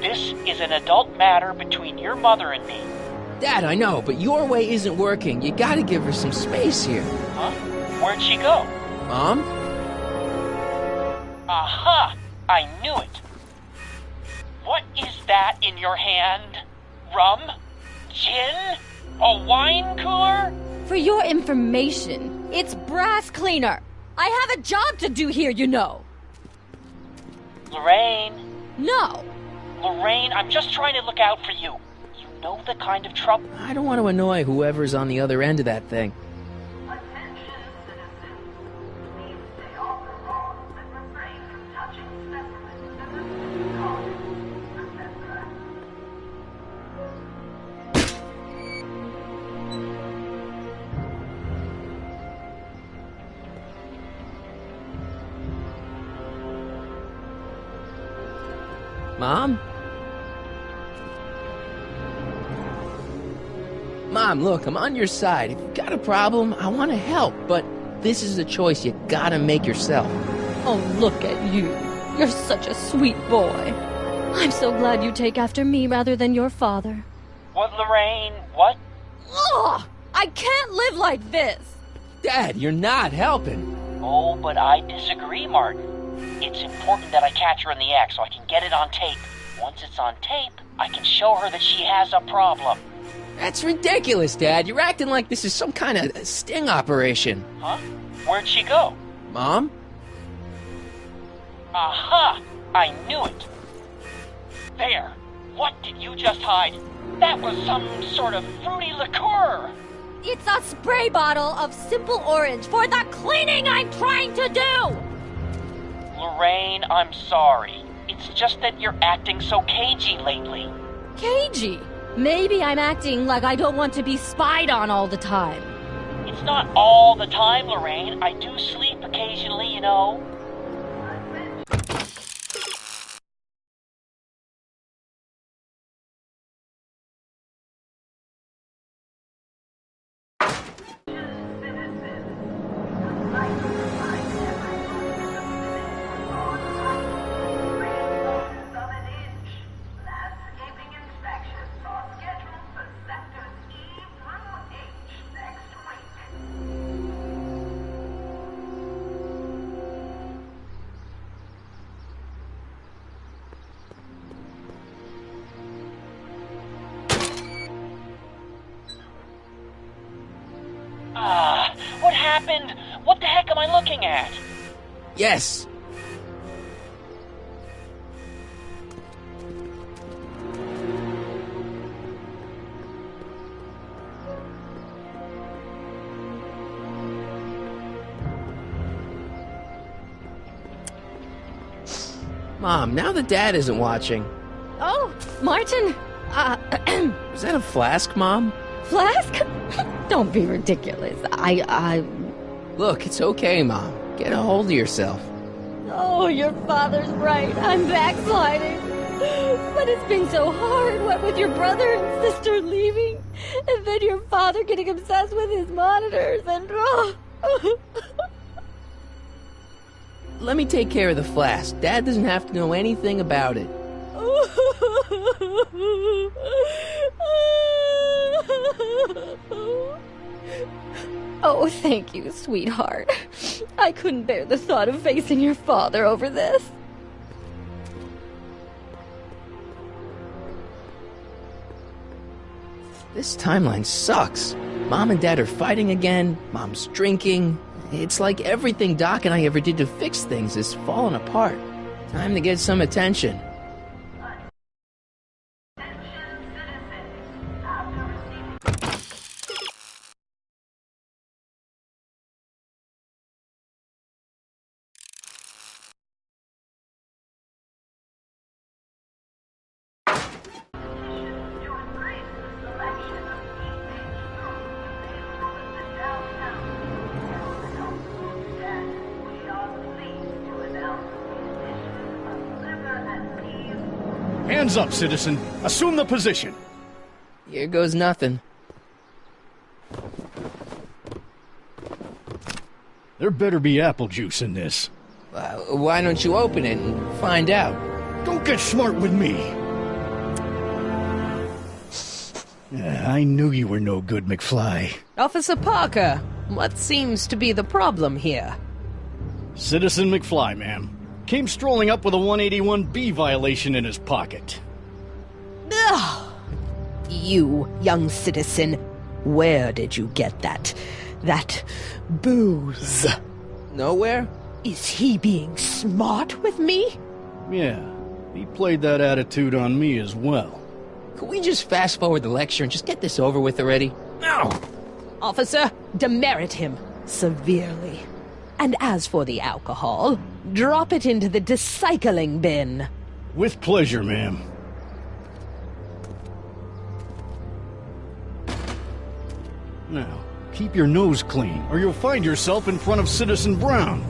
This is an adult matter between your mother and me. Dad, I know, but your way isn't working. You gotta give her some space here. Huh? Where'd she go? Mom? Aha! I knew it. What is that in your hand? Rum? Gin? A wine cooler? For your information, it's brass cleaner. I have a job to do here, you know. Lorraine. No. Lorraine, I'm just trying to look out for you. You know the kind of trouble... I don't want to annoy whoever's on the other end of that thing. Attention, citizens. Please stay off the lawn and refrain from touching specimens in the city gardens. Remember. Mom? Mom, look, I'm on your side. If you've got a problem, I want to help, but this is a choice you gotta make yourself. Oh, look at you. You're such a sweet boy. I'm so glad you take after me rather than your father. What, Lorraine? What? Ugh! I can't live like this! Dad, you're not helping. Oh, but I disagree, Martin. It's important that I catch her in the act so I can get it on tape. Once it's on tape, I can show her that she has a problem. That's ridiculous, Dad. You're acting like this is some kind of sting operation. Huh? Where'd she go? Mom? Aha! I knew it! There! What did you just hide? That was some sort of fruity liqueur! It's a spray bottle of simple orange for the cleaning I'm trying to do! Lorraine, I'm sorry. It's just that you're acting so cagey lately. Cagey? Maybe I'm acting like I don't want to be spied on all the time. It's not all the time, Lorraine. I do sleep occasionally, you know. Landscaping inspections are scheduled for sectors E through H next week. What happened? What the heck am I looking at? Yes. Mom, now that Dad isn't watching. Oh, Martin, Is that a flask, Mom? Flask? Don't be ridiculous. Look, it's okay, Mom. Get a hold of yourself. Oh, your father's right. I'm backsliding. But it's been so hard, what with your brother and sister leaving, and then your father getting obsessed with his monitors, and... Let me take care of the flask. Dad doesn't have to know anything about it. Oh, thank you, sweetheart. I couldn't bear the thought of facing your father over this. This timeline sucks. Mom and Dad are fighting again. Mom's drinking. It's like everything Doc and I ever did to fix things is falling apart. Time to get some attention. Hands up, citizen. Assume the position. Here goes nothing. There better be apple juice in this. Why don't you open it and find out? Don't get smart with me. I knew you were no good, McFly. Officer Parker, what seems to be the problem here? Citizen McFly, ma'am. Came strolling up with a 181B violation in his pocket. Ugh. You, young citizen, where did you get that booze? Nowhere? Is he being smart with me? Yeah, he played that attitude on me as well. Could we just fast forward the lecture and just get this over with already? No! Officer, demerit him severely. And as for the alcohol, drop it into the recycling bin. With pleasure, ma'am. Now, keep your nose clean, or you'll find yourself in front of Citizen Brown.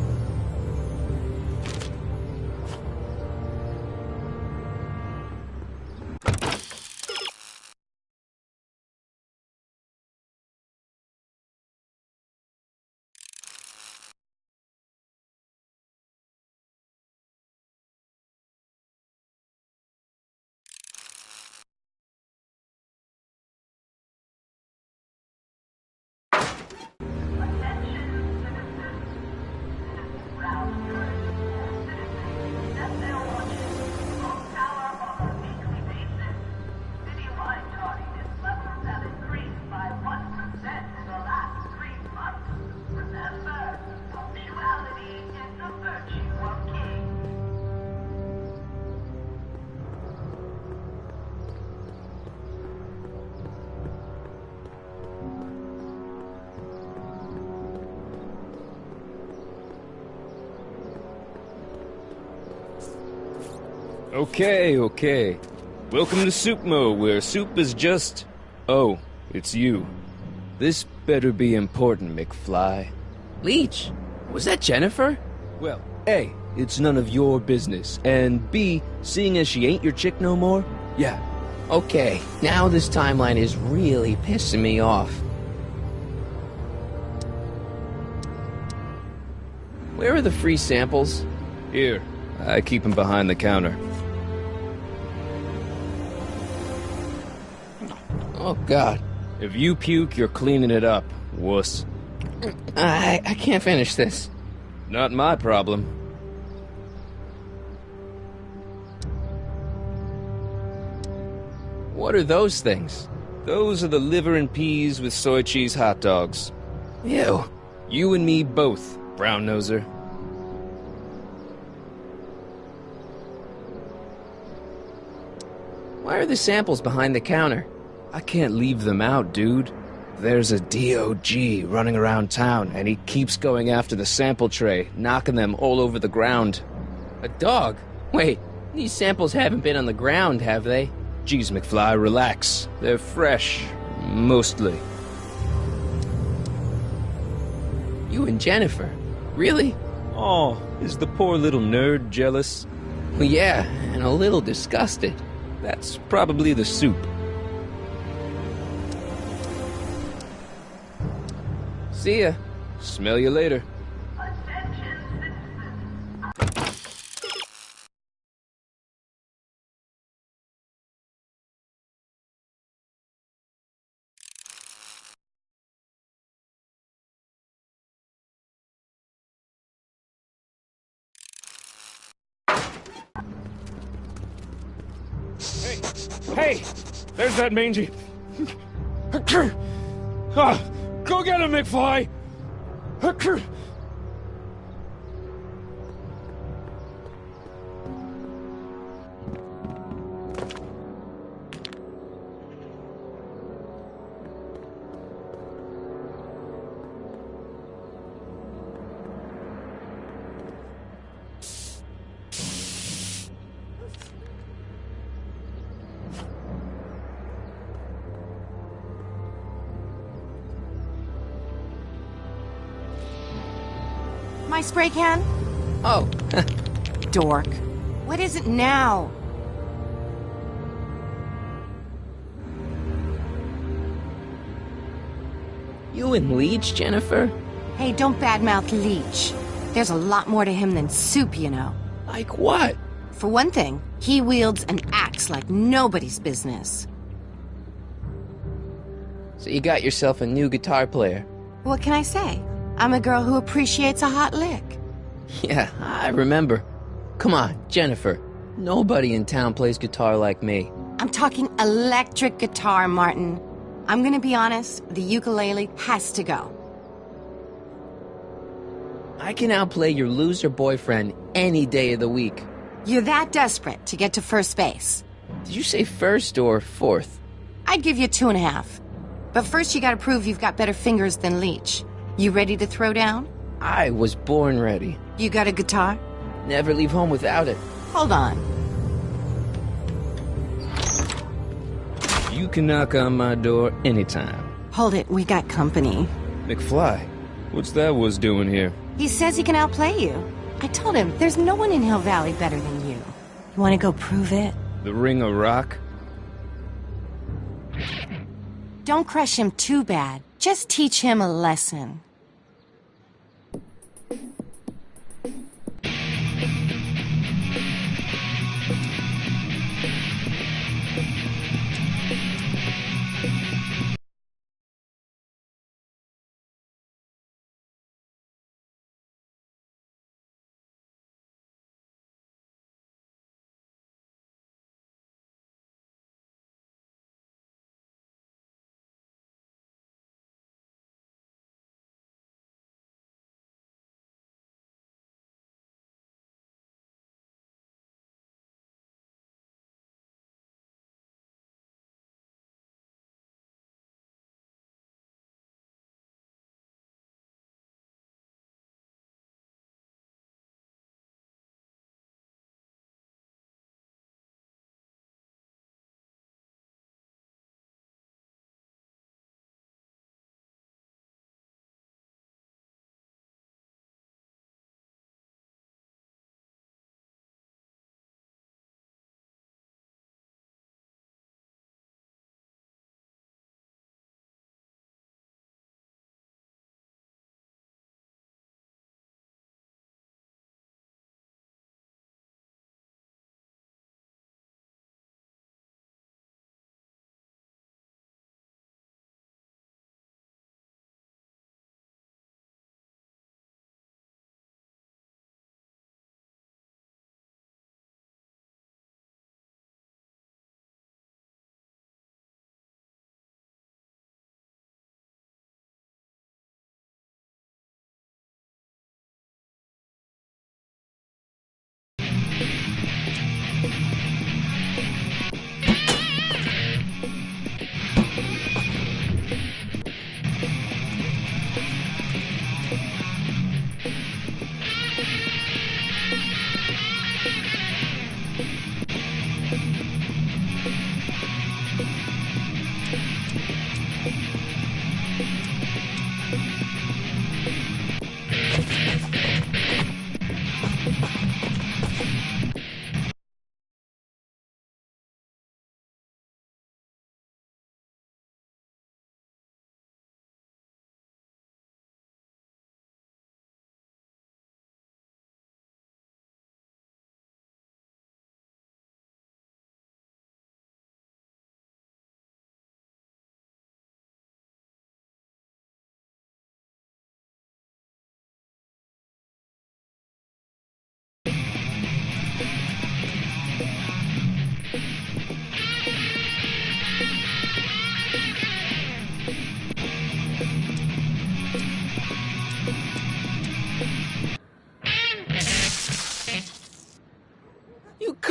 Okay, okay. Welcome to Soupmo, where soup is just... Oh, it's you. This better be important, McFly. Leech, was that Jennifer? Well, A, it's none of your business, and B, seeing as she ain't your chick no more, yeah. Okay, now this timeline is really pissing me off. Where are the free samples? Here, I keep them behind the counter. Oh, God. If you puke, you're cleaning it up, wuss. I can't finish this. Not my problem. What are those things? Those are the liver and peas with soy cheese hot dogs. Ew. You and me both, brown noser. Why are the samples behind the counter? I can't leave them out, dude. There's a DOG running around town, and he keeps going after the sample tray, knocking them all over the ground. A dog? Wait, these samples haven't been on the ground, have they? Geez, McFly, relax. They're fresh. Mostly. You and Jennifer? Really? Oh, is the poor little nerd jealous? Well, yeah, and a little disgusted. That's probably the soup. See ya. Smell you later. Hey! There's that mangy. Ah, go get him, McFly! My spray can? Oh. Dork. What is it now? You and Leech, Jennifer? Hey, don't badmouth Leech. There's a lot more to him than soup, you know. Like what? For one thing, he wields an axe like nobody's business. So you got yourself a new guitar player? What can I say? I'm a girl who appreciates a hot lick. Yeah, I remember. Come on, Jennifer. Nobody in town plays guitar like me. I'm talking electric guitar, Martin. I'm gonna be honest, the ukulele has to go. I can outplay your loser boyfriend any day of the week. You're that desperate to get to first base. Did you say first or fourth? I'd give you 2.5. But first you gotta prove you've got better fingers than Leech. You ready to throw down? I was born ready. You got a guitar? Never leave home without it. Hold on. You can knock on my door anytime. Hold it, we got company. McFly, what's that was doing here? He says he can outplay you. I told him there's no one in Hill Valley better than you. You wanna go prove it? The Ring of Rock? Don't crush him too bad. Just teach him a lesson.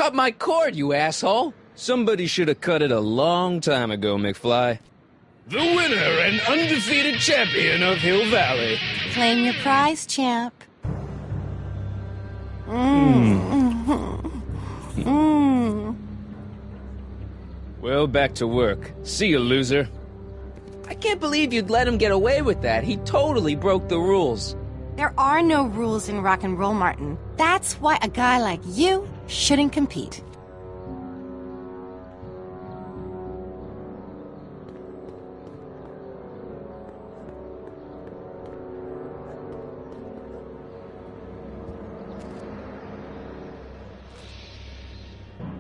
cut my cord, you asshole! Somebody should have cut it a long time ago, McFly. The winner and undefeated champion of Hill Valley. Claim your prize, champ. Well, back to work. See you, loser. I can't believe you'd let him get away with that. He totally broke the rules. There are no rules in rock and roll, Martin. That's why a guy like you shouldn't compete.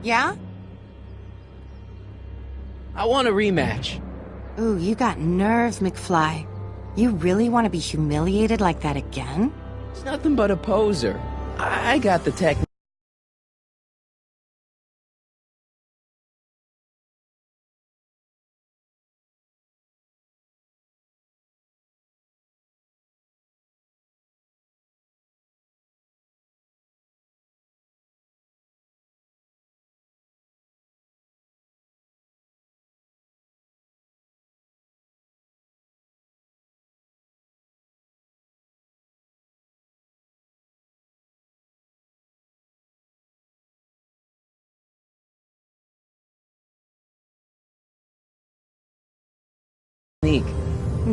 Yeah? I want a rematch. Ooh, you got nerve, McFly. You really want to be humiliated like that again? It's nothing but a poser. I got the technique.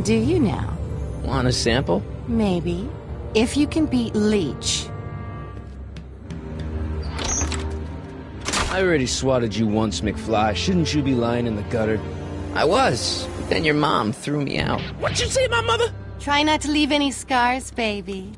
Do you now? Want a sample? Maybe. If you can beat Leech. I already swatted you once, McFly. Shouldn't you be lying in the gutter? I was, but then your mom threw me out. What'd you say, my mother? Try not to leave any scars, baby.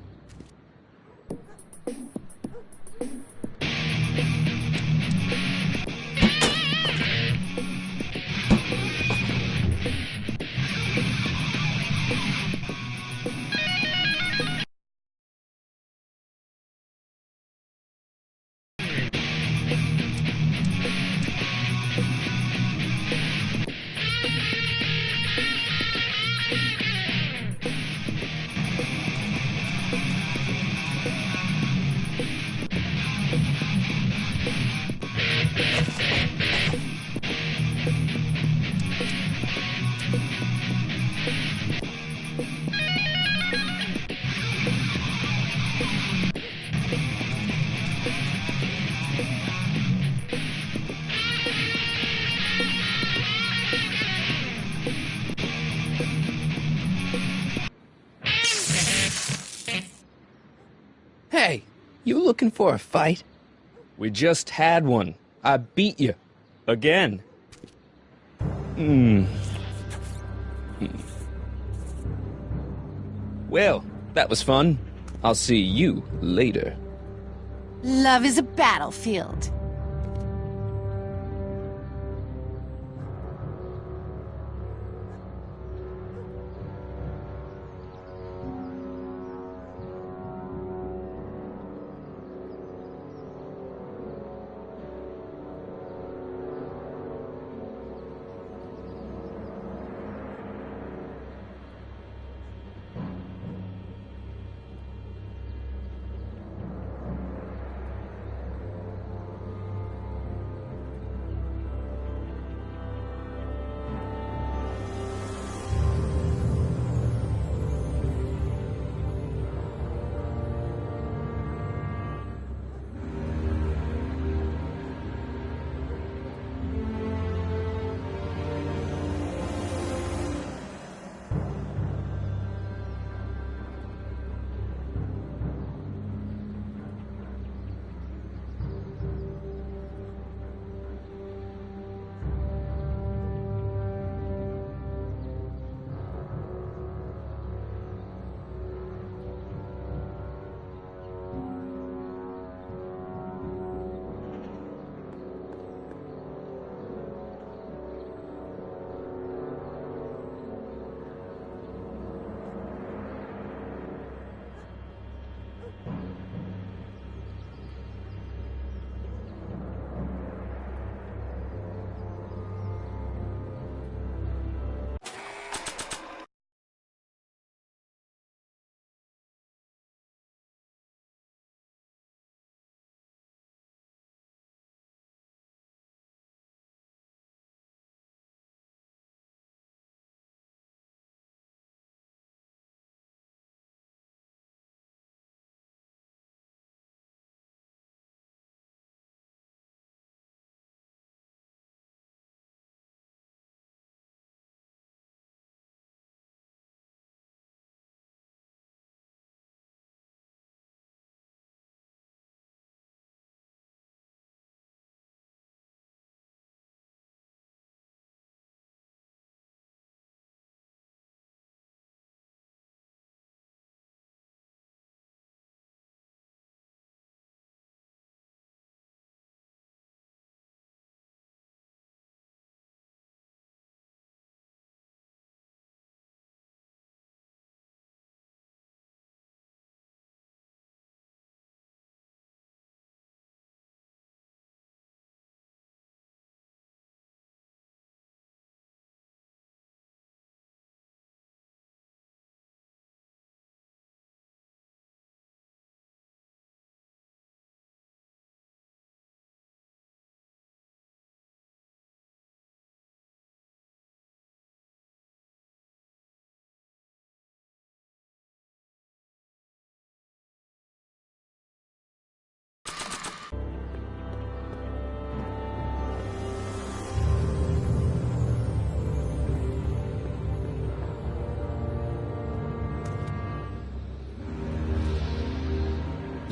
Hey, you looking for a fight? We just had one. I beat you. Again. Well, that was fun. I'll see you later. Love is a battlefield.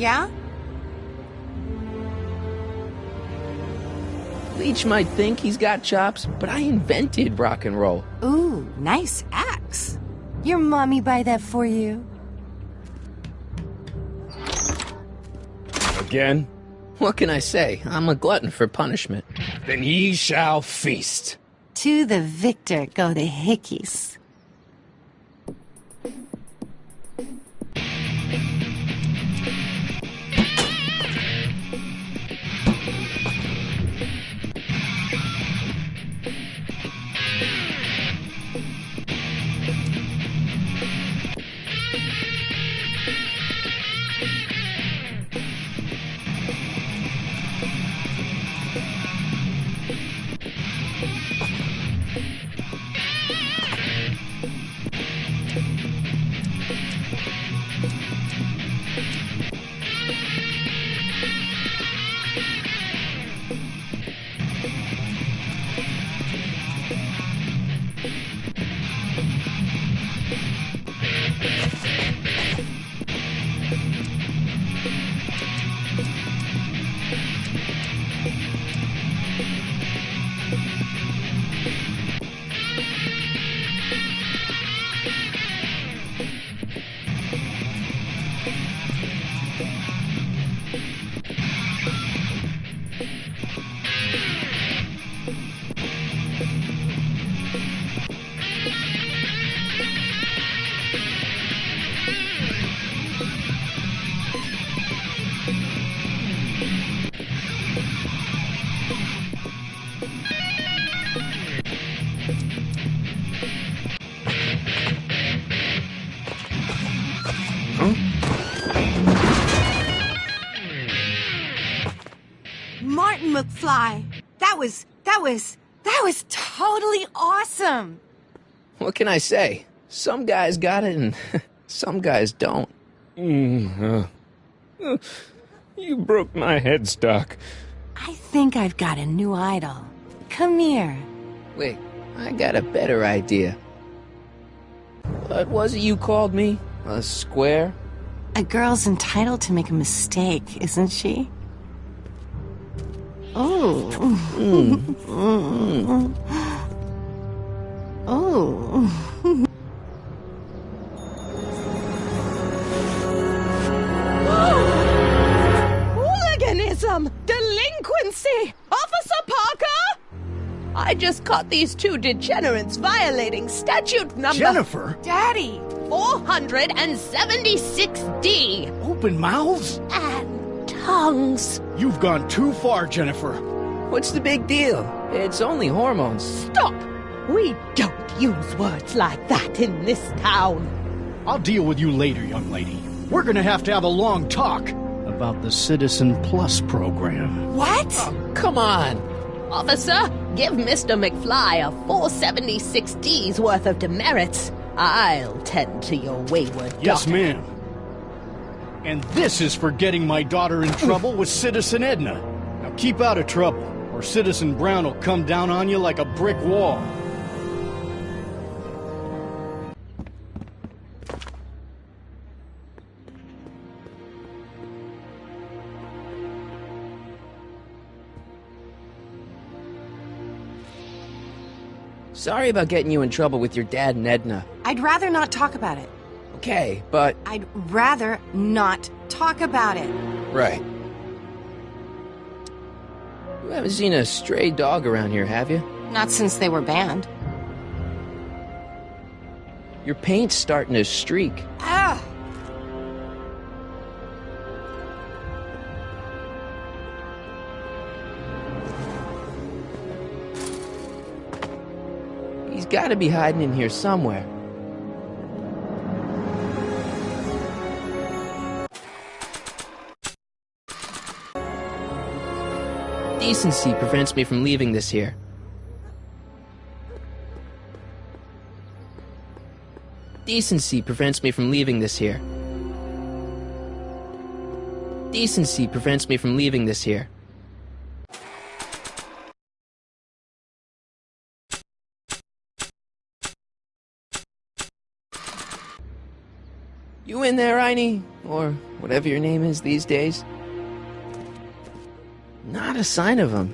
Yeah? Leech might think he's got chops, but I invented rock and roll. Ooh, nice axe. Your mommy buy that for you? Again? What can I say? I'm a glutton for punishment. Then ye shall feast. To the victor go the hickeys. Martin McFly, that was totally awesome. What can I say? Some guys got it and some guys don't. You broke my headstock. I think I've got a new idol. Come here. Wait, I got a better idea. What was it you called me? A square? A girl's entitled to make a mistake, isn't she? Oh. Oh. Hooliganism! Delinquency! Officer Parker! I just caught these two degenerates violating statute number... Jennifer? Daddy! 476D! Open mouths? And tongues. You've gone too far, Jennifer. What's the big deal? It's only hormones. Stop! We don't use words like that in this town. I'll deal with you later, young lady. We're gonna have to have a long talk about the Citizen Plus program. What? Oh, come on. Officer, give Mr. McFly a 476D's worth of demerits. I'll tend to your wayward Yes, daughter. ma'am. And this is for getting my daughter in trouble with Citizen Edna. Now keep out of trouble, or Citizen Brown will come down on you like a brick wall. Sorry about getting you in trouble with your dad and Edna. I'd rather not talk about it. Okay, but... I'd rather not talk about it. Right. You haven't seen a stray dog around here, have you? Not since they were banned. Your paint's starting to streak. Ah! He's gotta be hiding in here somewhere. Decency prevents me from leaving this here. Decency prevents me from leaving this here. Decency prevents me from leaving this here. You in there, Einie? Or whatever your name is these days? Not a sign of him.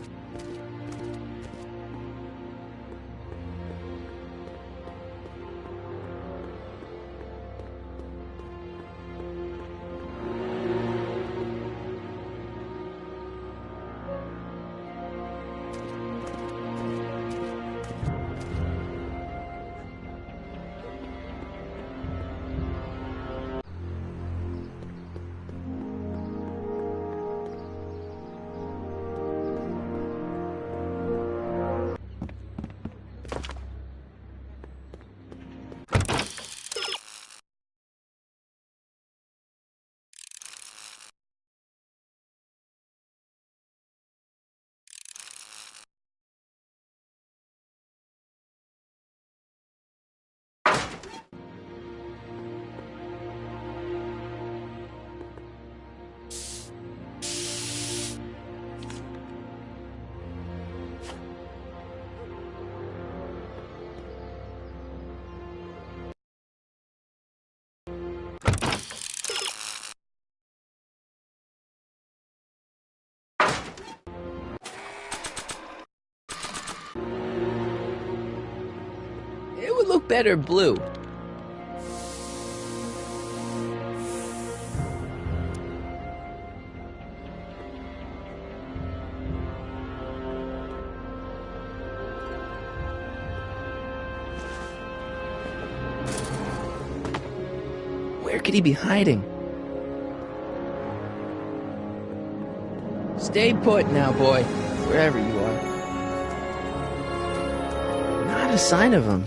It would look better blue. Where could he be hiding? Stay put now, boy, wherever you are. Not a sign of him.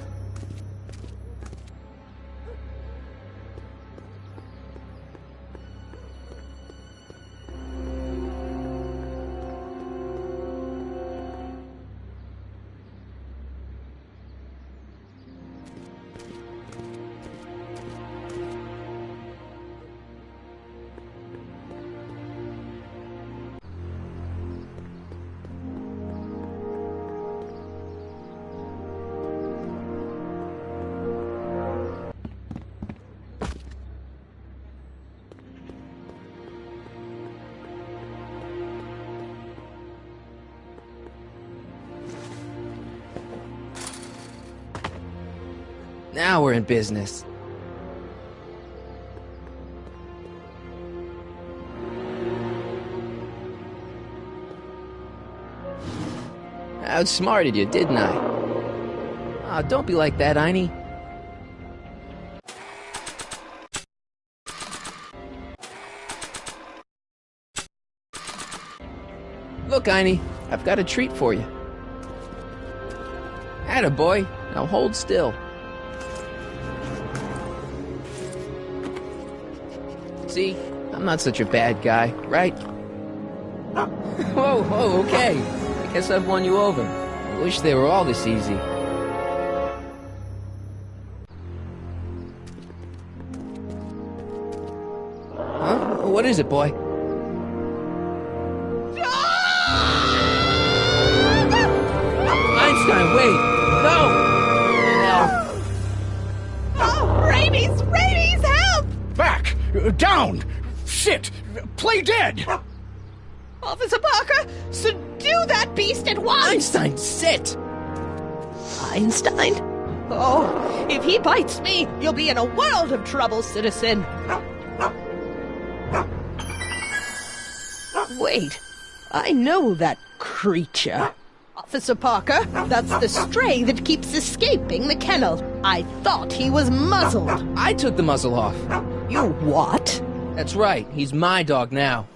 Now we're in business. I outsmarted you, didn't I? Oh, don't be like that, Einie. Look, Einie, I've got a treat for you. Attaboy, now hold still. See, I'm not such a bad guy, right? Whoa, okay. I guess I've won you over. I wish they were all this easy. Huh? What is it, boy? Einstein, wait! No! Rabies, help! Back! Down! Shit! Play dead! Officer Parker, subdue that beast at once! Einstein, sit! Einstein? Oh, if he bites me, you'll be in a world of trouble, citizen. Wait, I know that creature. Officer Parker, that's the stray that keeps escaping the kennel. I thought he was muzzled. I took the muzzle off. You what? That's right, he's my dog now.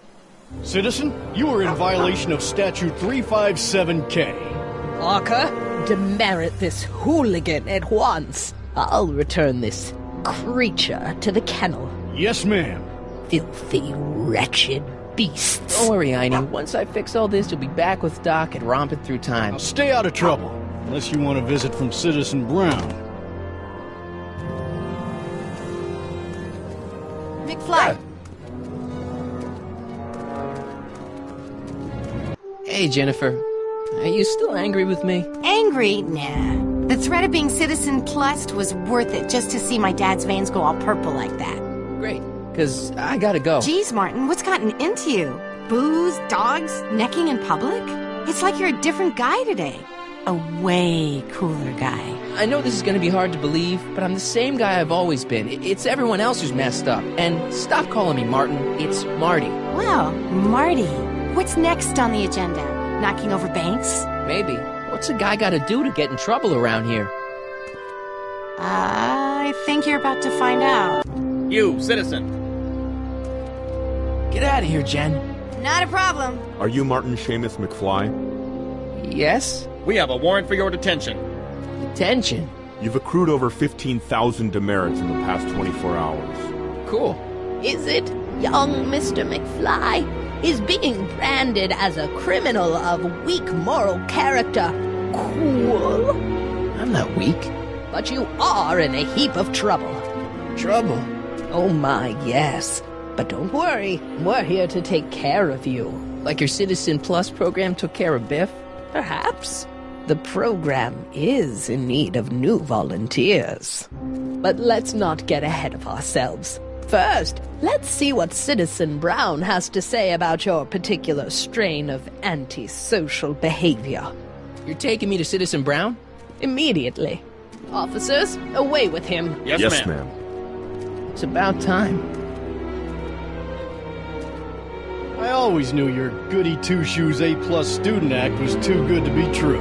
Citizen, you are in violation of Statute 357K. Parker, demerit this hooligan at once. I'll return this creature to the kennel. Yes, ma'am. Filthy, wretched beasts. Don't worry, Einie. Once I fix all this, you'll be back with Doc and romping through time. Now stay out of trouble, unless you want a visit from Citizen Brown. McFly! Hey, Jennifer. Are you still angry with me? Angry? Nah. The threat of being Citizen Plussed was worth it just to see my dad's veins go all purple like that. Great, because I gotta go. Geez, Martin, what's gotten into you? Booze, dogs, necking in public? It's like you're a different guy today. A way cooler guy. I know this is gonna be hard to believe, but I'm the same guy I've always been. It's everyone else who's messed up. And stop calling me Martin. It's Marty. Well, Marty, what's next on the agenda? Knocking over banks? Maybe. What's a guy gotta do to get in trouble around here? I think you're about to find out. You, citizen. Get out of here, Jen. Not a problem. Are you Martin Seamus McFly? Yes? We have a warrant for your detention. Detention? You've accrued over 15,000 demerits in the past 24 hours. Cool. Is it young Mr. McFly is being branded as a criminal of weak moral character cool? I'm not weak. But you are in a heap of trouble. Trouble? Oh my, yes. But don't worry, we're here to take care of you. Like your Citizen Plus program took care of Biff? Perhaps. The program is in need of new volunteers. But let's not get ahead of ourselves. First, let's see what Citizen Brown has to say about your particular strain of antisocial behavior. You're taking me to Citizen Brown? Immediately. Officers, away with him. Yes, ma'am. It's about time. I always knew your goody two-shoes A-plus student act was too good to be true.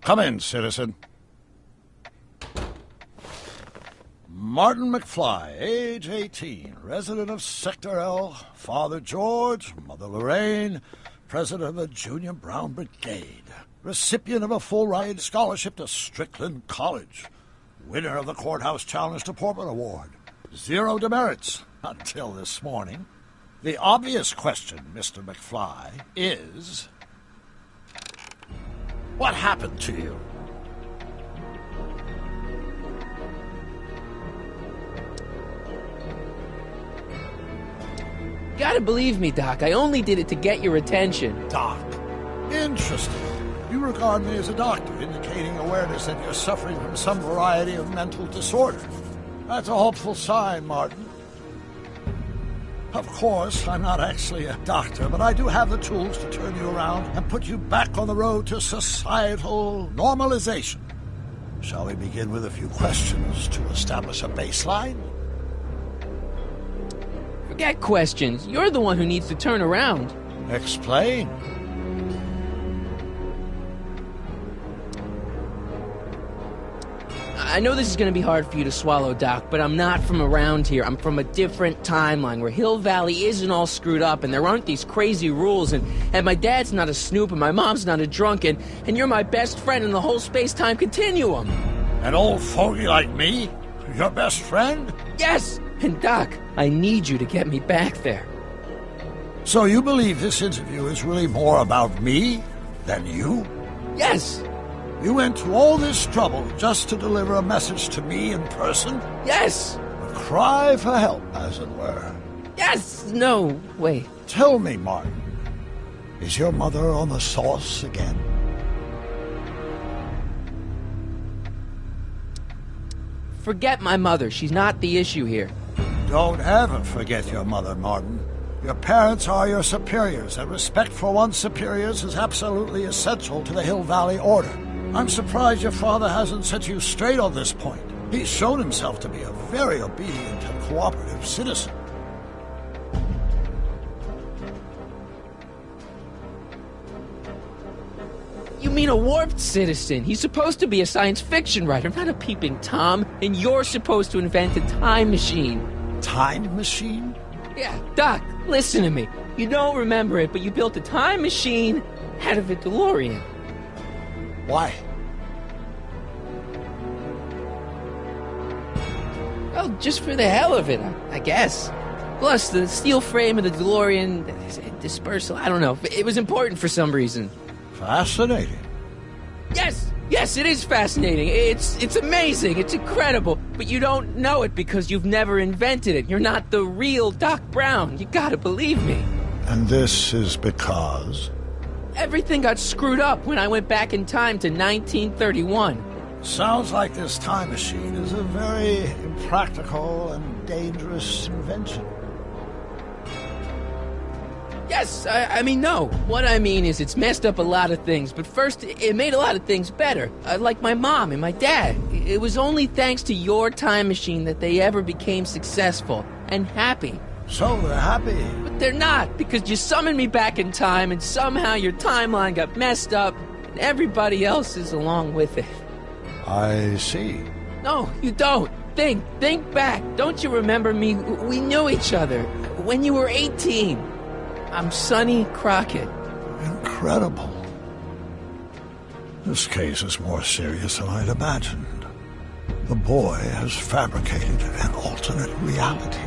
Come in, citizen. Martin McFly, age 18, resident of Sector L, Father George, Mother Lorraine, president of the Junior Brown Brigade, recipient of a full-ride scholarship to Strickland College, winner of the Courthouse Challenge to Portman Award, 0 demerits until this morning. The obvious question, Mr. McFly, is... what happened to you? You gotta believe me, Doc. I only did it to get your attention. Doc. Interesting. You regard me as a doctor, indicating awareness that you're suffering from some variety of mental disorder. That's a hopeful sign, Martin. Of course, I'm not actually a doctor, but I do have the tools to turn you around and put you back on the road to societal normalization. Shall we begin with a few questions to establish a baseline? Forget questions. You're the one who needs to turn around. Explain. I know this is going to be hard for you to swallow, Doc, but I'm not from around here. I'm from a different timeline where Hill Valley isn't all screwed up and there aren't these crazy rules and my dad's not a snoop and my mom's not a drunk and you're my best friend in the whole space-time continuum. An old fogey like me? Your best friend? Yes! And Doc, I need you to get me back there. So you believe this interview is really more about me than you? Yes! You went to all this trouble just to deliver a message to me in person? Yes! A cry for help, as it were. Yes! No, wait. Tell me, Martin, is your mother on the sauce again? Forget my mother. She's not the issue here. Don't ever forget your mother, Martin. Your parents are your superiors, and respect for one's superiors is absolutely essential to the Hill Valley Order. I'm surprised your father hasn't set you straight on this point. He's shown himself to be a very obedient and cooperative citizen. You mean a warped citizen? He's supposed to be a science fiction writer, not a peeping Tom. And you're supposed to invent a time machine. Time machine? Yeah, Doc, listen to me. You don't remember it, but you built a time machine out of a DeLorean. Why? Oh, just for the hell of it, I guess. Plus, the steel frame of the DeLorean, dispersal, I don't know. It was important for some reason. Fascinating. Yes, it is fascinating. It's amazing. It's incredible. But you don't know it because you've never invented it. You're not the real Doc Brown. You gotta believe me. And this is because? Everything got screwed up when I went back in time to 1931. Sounds like this time machine is a very impractical and dangerous invention. Yes, I mean, no. What I mean is it's messed up a lot of things, but first, it made a lot of things better. Like my mom and my dad. It was only thanks to your time machine that they ever became successful and happy. So they're happy. But they're not, because you summoned me back in time, and somehow your timeline got messed up, and everybody else is along with it. I see. No, you don't. Think back. Don't you remember me? We knew each other when you were 18. I'm Sonny Crockett. Incredible. This case is more serious than I'd imagined. The boy has fabricated an alternate reality.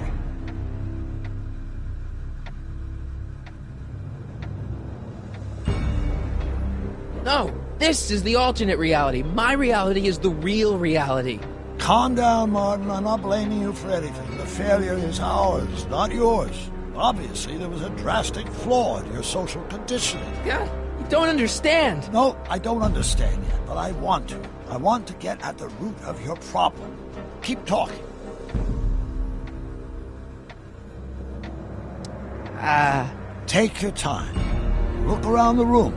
No, this is the alternate reality. My reality is the real reality. Calm down, Martin. I'm not blaming you for anything. The failure is ours, not yours. Obviously, there was a drastic flaw in your social conditioning. Yeah, you don't understand. No, I don't understand yet, but I want to. I want to get at the root of your problem. Keep talking. Take your time. Look around the room.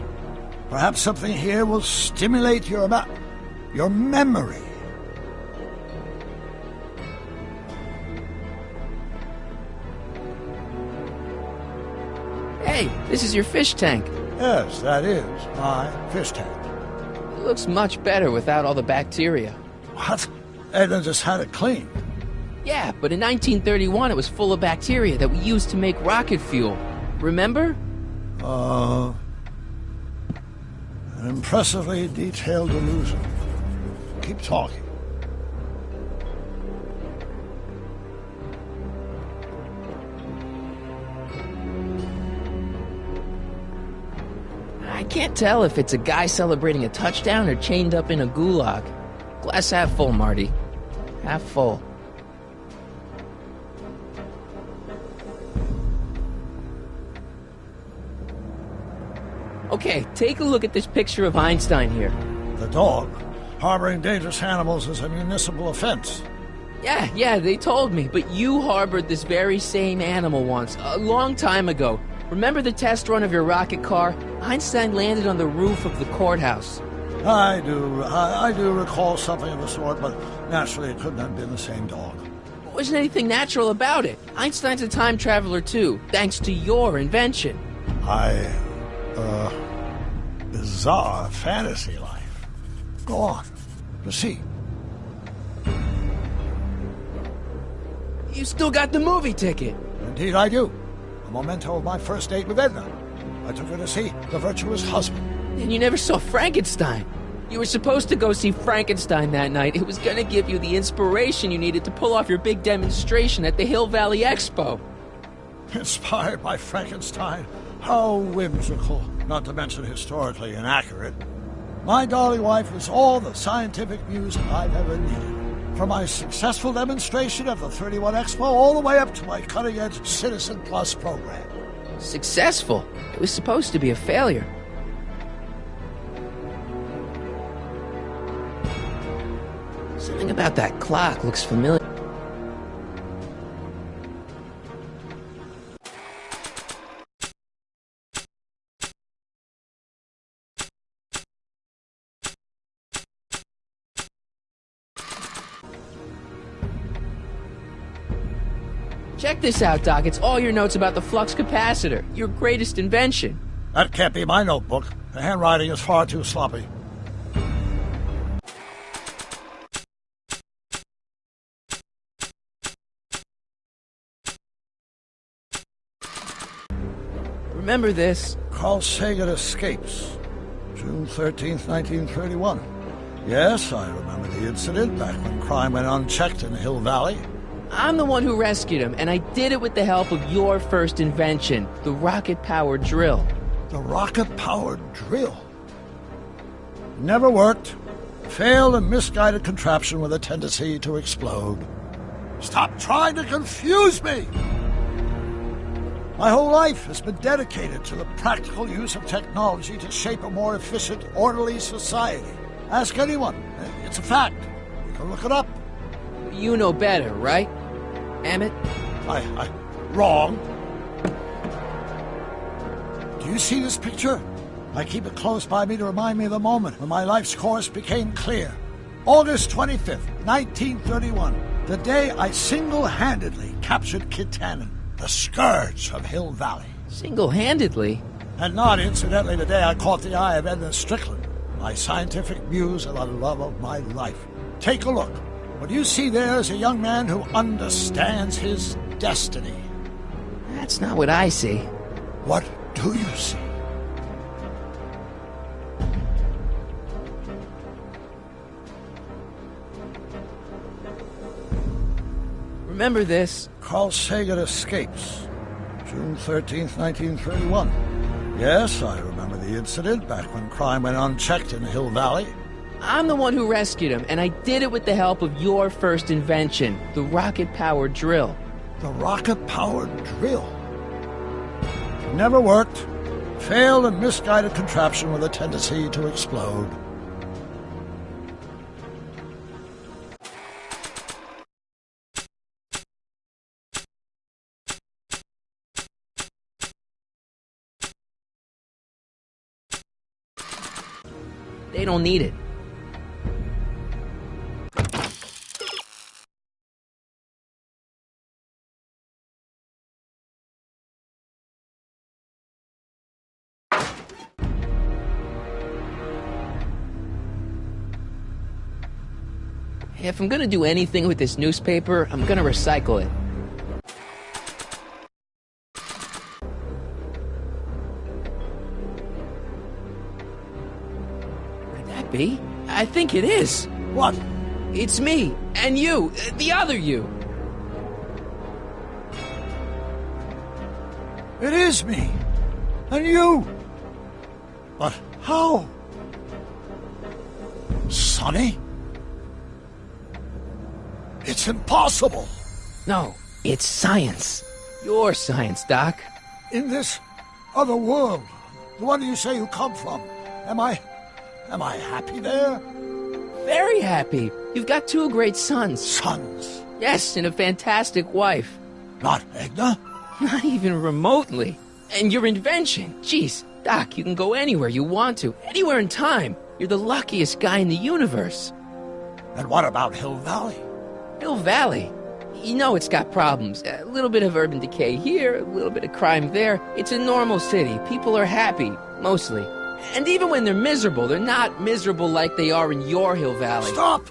Perhaps something here will stimulate your memory. Hey, this is your fish tank. Yes, that is my fish tank. It looks much better without all the bacteria. What? Edna just had it cleaned. Yeah, but in 1931 it was full of bacteria that we used to make rocket fuel. Remember? An impressively detailed illusion. Keep talking. I can't tell if it's a guy celebrating a touchdown or chained up in a gulag. Glass half full, Marty. Half full. Okay, take a look at this picture of Einstein here. The dog? Harboring dangerous animals is a municipal offense. Yeah, they told me, but you harbored this very same animal once, a long time ago. Remember the test run of your rocket car? Einstein landed on the roof of the courthouse. I do recall something of the sort, but naturally it couldn't have been the same dog. There wasn't anything natural about it. Einstein's a time traveler too, thanks to your invention. Bizarre fantasy life. Go on. Proceed. You still got the movie ticket. Indeed I do. A memento of my first date with Edna. I took her to see The Virtuous Husband. And you never saw Frankenstein. You were supposed to go see Frankenstein that night. It was gonna give you the inspiration you needed to pull off your big demonstration at the Hill Valley Expo. Inspired by Frankenstein? How whimsical, not to mention historically inaccurate. My darling wife was all the scientific muse I've ever needed. From my successful demonstration of the 31 Expo all the way up to my cutting-edge Citizen Plus program. Successful? It was supposed to be a failure. Something about that clock looks familiar. Check this out, Doc. It's all your notes about the flux capacitor, your greatest invention. That can't be my notebook. The handwriting is far too sloppy. Remember this? Carl Sagan escapes. June 13th, 1931. Yes, I remember the incident back when crime went unchecked in Hill Valley. I'm the one who rescued him, and I did it with the help of your first invention, the rocket-powered drill. The rocket-powered drill? Never worked. Failed and misguided contraption with a tendency to explode. Stop trying to confuse me! My whole life has been dedicated to the practical use of technology to shape a more efficient, orderly society. Ask anyone. It's a fact. You can look it up. You know better, right, Emmett? Wrong. Do you see this picture? I keep it close by me to remind me of the moment when my life's course became clear. August 25th, 1931, the day I single-handedly captured Kit Tannen, the scourge of Hill Valley. Single-handedly? And not, incidentally, the day I caught the eye of Edna Strickland, my scientific muse and the love of my life. Take a look. What you see there is a young man who understands his destiny. That's not what I see. What do you see? Remember this? Carl Sagan escapes. June 13th, 1931. Yes, I remember the incident back when crime went unchecked in Hill Valley. I'm the one who rescued him, and I did it with the help of your first invention, the rocket-powered drill. The rocket-powered drill? Never worked. Failed and misguided contraption with a tendency to explode. They don't need it. If I'm gonna do anything with this newspaper, I'm gonna recycle it. Could that be? I think it is. What? It's me, and you, the other you. It is me. And you. But how? Sonny? It's impossible. No, it's science. Your science, Doc. In this other world, the one you say you come from, am I happy there? Very happy. You've got two great sons. Sons? Yes, and a fantastic wife. Not Edna? Not even remotely. And your invention. Jeez, Doc, you can go anywhere you want to. Anywhere in time. You're the luckiest guy in the universe. And what about Hill Valley? Hill Valley? You know it's got problems. A little bit of urban decay here, a little bit of crime there. It's a normal city. People are happy, mostly. And even when they're miserable, they're not miserable like they are in your Hill Valley. Stop!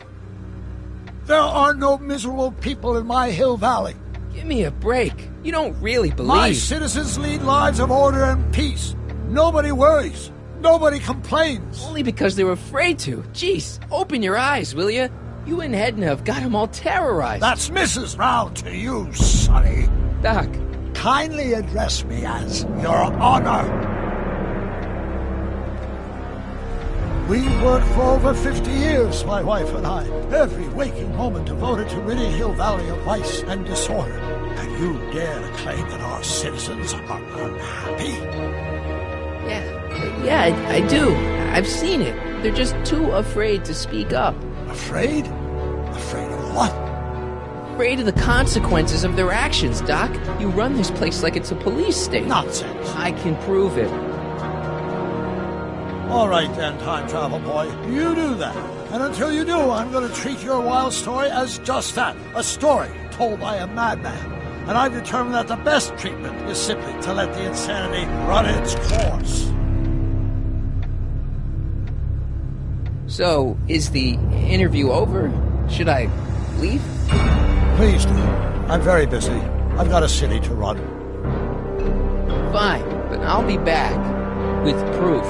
There are no miserable people in my Hill Valley. Give me a break. You don't really believe... My citizens lead lives of order and peace. Nobody worries. Nobody complains. Only because they're afraid to. Jeez, open your eyes, will you? You and Edna have got them all terrorized. That's Mrs. Brown to you, Sonny. Doc. Kindly address me as Your Honor. We've worked for over 50 years, my wife and I. Every waking moment devoted to ridding Hill Valley of vice and disorder. And you dare to claim that our citizens are unhappy? Yeah, I do. I've seen it. They're just too afraid to speak up. Afraid? Afraid of what? Afraid of the consequences of their actions, Doc. You run this place like it's a police state. Nonsense. I can prove it. All right then, time travel boy. You do that. And until you do, I'm going to treat your wild story as just that. A story told by a madman. And I've determined that the best treatment is simply to let the insanity run its course. So, is the interview over? Should I leave? Please do. I'm very busy. I've got a city to run. Fine, but I'll be back with proof.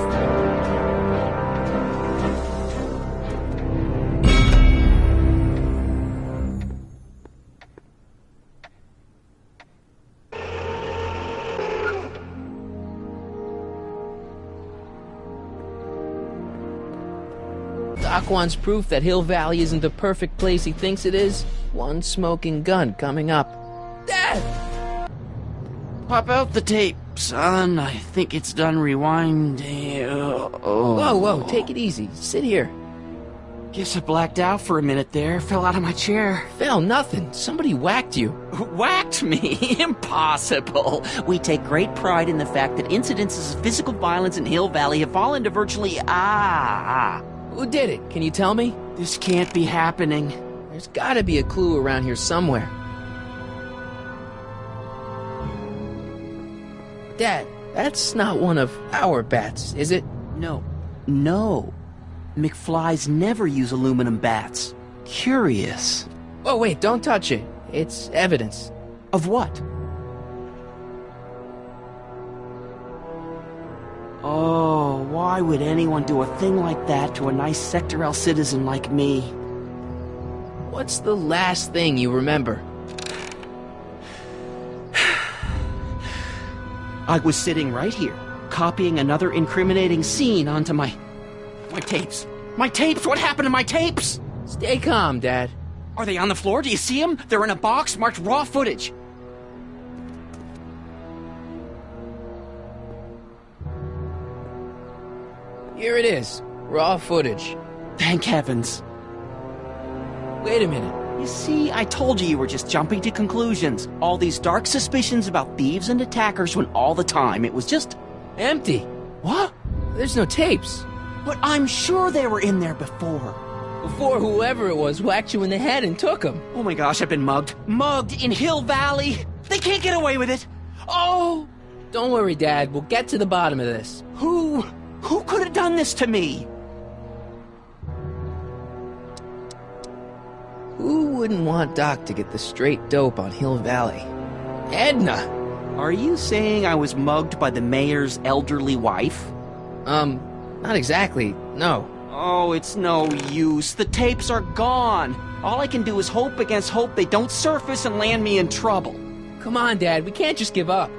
Doc wants proof that Hill Valley isn't the perfect place he thinks it is. One smoking gun coming up. Dad! Pop out the tape, son. I think it's done rewinding. Whoa, take it easy. Sit here. Guess I blacked out for a minute there. Fell out of my chair. Fell nothing. Somebody whacked you. Whacked me? Impossible. We take great pride in the fact that incidences of physical violence in Hill Valley have fallen to virtually... Who did it? Can you tell me? This can't be happening. There's gotta be a clue around here somewhere. Dad, that's not one of our bats, is it? No. McFlys never use aluminum bats. Curious. Oh, wait, don't touch it. It's evidence. Of what? Oh, why would anyone do a thing like that to a nice Sector L citizen like me? What's the last thing you remember? I was sitting right here, copying another incriminating scene onto my tapes. My tapes! What happened to my tapes? Stay calm, Dad. Are they on the floor? Do you see them? They're in a box marked raw footage. Here it is. Raw footage. Thank heavens. Wait a minute. You see, I told you were just jumping to conclusions. All these dark suspicions about thieves and attackers when all the time it was just... empty. What? There's no tapes. But I'm sure they were in there before. Before whoever it was whacked you in the head and took them. Oh my gosh, I've been mugged. Mugged in Hill Valley. They can't get away with it. Oh! Don't worry, Dad. We'll get to the bottom of this. Who could have done this to me? Who wouldn't want Doc to get the straight dope on Hill Valley? Edna! Are you saying I was mugged by the mayor's elderly wife? Not exactly, no. Oh, it's no use. The tapes are gone. All I can do is hope against hope they don't surface and land me in trouble. Come on, Dad, we can't just give up.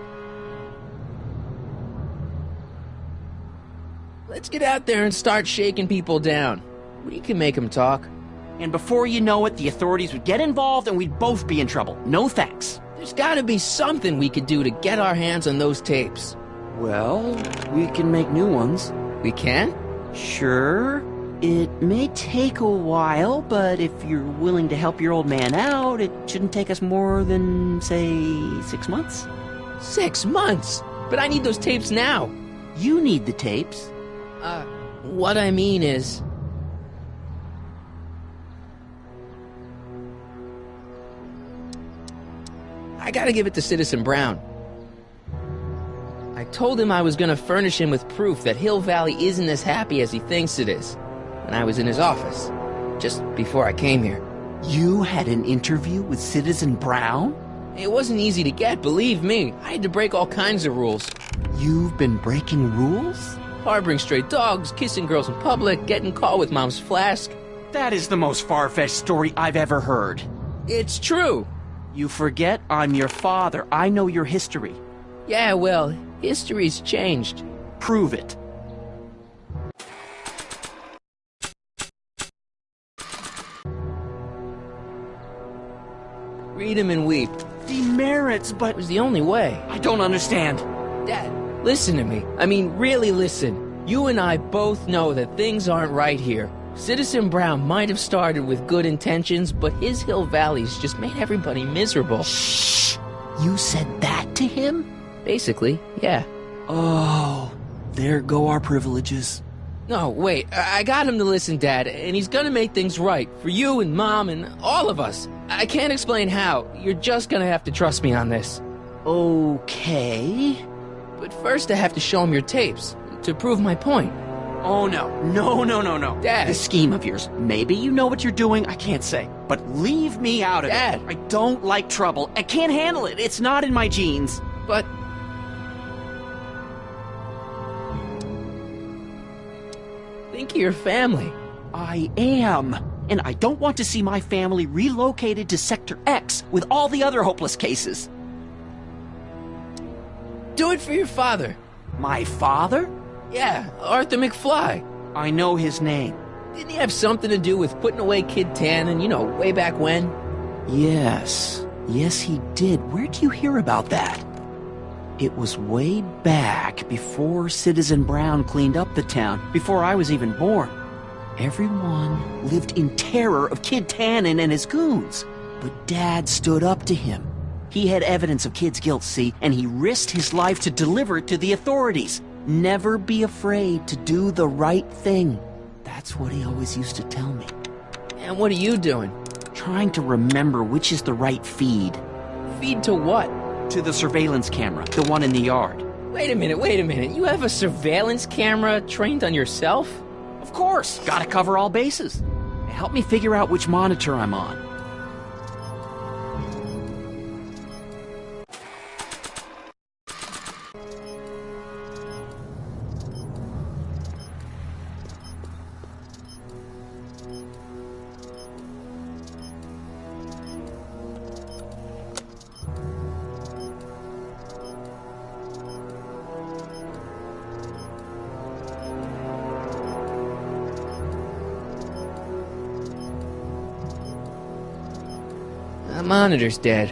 Let's get out there and start shaking people down. We can make them talk. And before you know it, the authorities would get involved and we'd both be in trouble. No thanks. There's gotta be something we could do to get our hands on those tapes. Well, we can make new ones. We can? Sure. It may take a while, but if you're willing to help your old man out, it shouldn't take us more than, say, 6 months. 6 months? But I need those tapes now. You need the tapes. What I mean is... I gotta give it to Citizen Brown. I told him I was gonna furnish him with proof that Hill Valley isn't as happy as he thinks it is. When I was in his office, just before I came here. You had an interview with Citizen Brown? It wasn't easy to get, believe me. I had to break all kinds of rules. You've been breaking rules? Harboring stray dogs, kissing girls in public, getting caught with Mom's flask. That is the most far-fetched story I've ever heard. It's true. You forget I'm your father. I know your history. Yeah, well, history's changed. Prove it. Read him and weep. Demerits, but... It was the only way. I don't understand. Dad, listen to me. I mean, really listen. You and I both know that things aren't right here. Citizen Brown might have started with good intentions, but his Hill Valley's just made everybody miserable. Shh! You said that to him? Basically, yeah. Oh, there go our privileges. No, wait, I got him to listen, Dad, and he's gonna make things right for you and Mom and all of us. I can't explain how. You're just gonna have to trust me on this. Okay. But first I have to show him your tapes, to prove my point. Oh, no. No. Dad. This scheme of yours, maybe you know what you're doing, I can't say. But leave me out of Dad. it. I don't like trouble. I can't handle it. It's not in my genes. But... think of your family. I am. And I don't want to see my family relocated to Sector X with all the other hopeless cases. Do it for your father. My father? Yeah, Arthur McFly. I know his name. Didn't he have something to do with putting away Kid Tannen, way back when? Yes. Yes, he did. Where'd you hear about that? It was way back before Citizen Brown cleaned up the town, before I was even born. Everyone lived in terror of Kid Tannen and his goons. But Dad stood up to him. He had evidence of Kid's guilt, see, and he risked his life to deliver it to the authorities. Never be afraid to do the right thing. That's what he always used to tell me. And what are you doing? Trying to remember which is the right feed. Feed to what? To the surveillance camera, the one in the yard. Wait a minute. You have a surveillance camera trained on yourself? Of course. Gotta cover all bases. Help me figure out which monitor I'm on. The monitor's dead.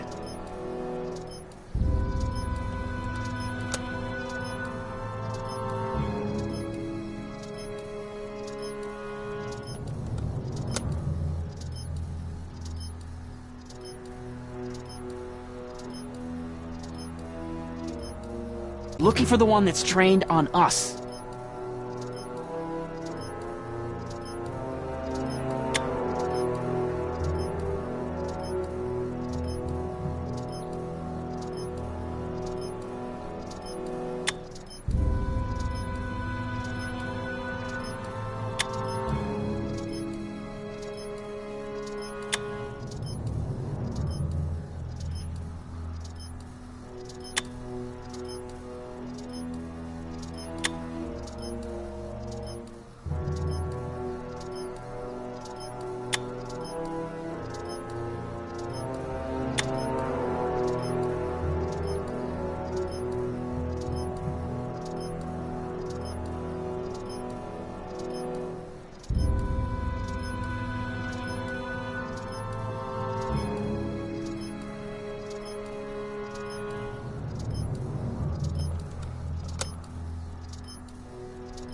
Looking for the one that's trained on us.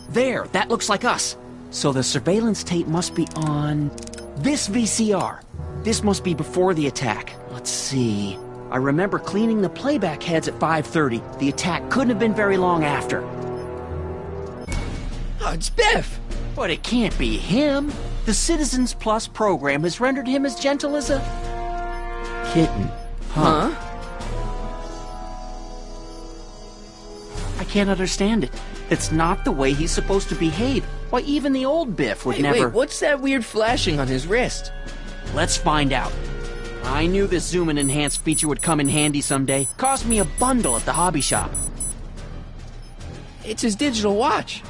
There, that looks like us. So the surveillance tape must be on this VCR. This must be before the attack. Let's see. I remember cleaning the playback heads at 5:30. The attack couldn't have been very long after. Oh, it's Biff! But it can't be him. The Citizens Plus program has rendered him as gentle as a kitten. Huh? I can't understand it. It's not the way he's supposed to behave. Why, even the old Biff would never... Wait, what's that weird flashing on his wrist? Let's find out. I knew this zoom and enhance feature would come in handy someday. Cost me a bundle at the hobby shop. It's his digital watch.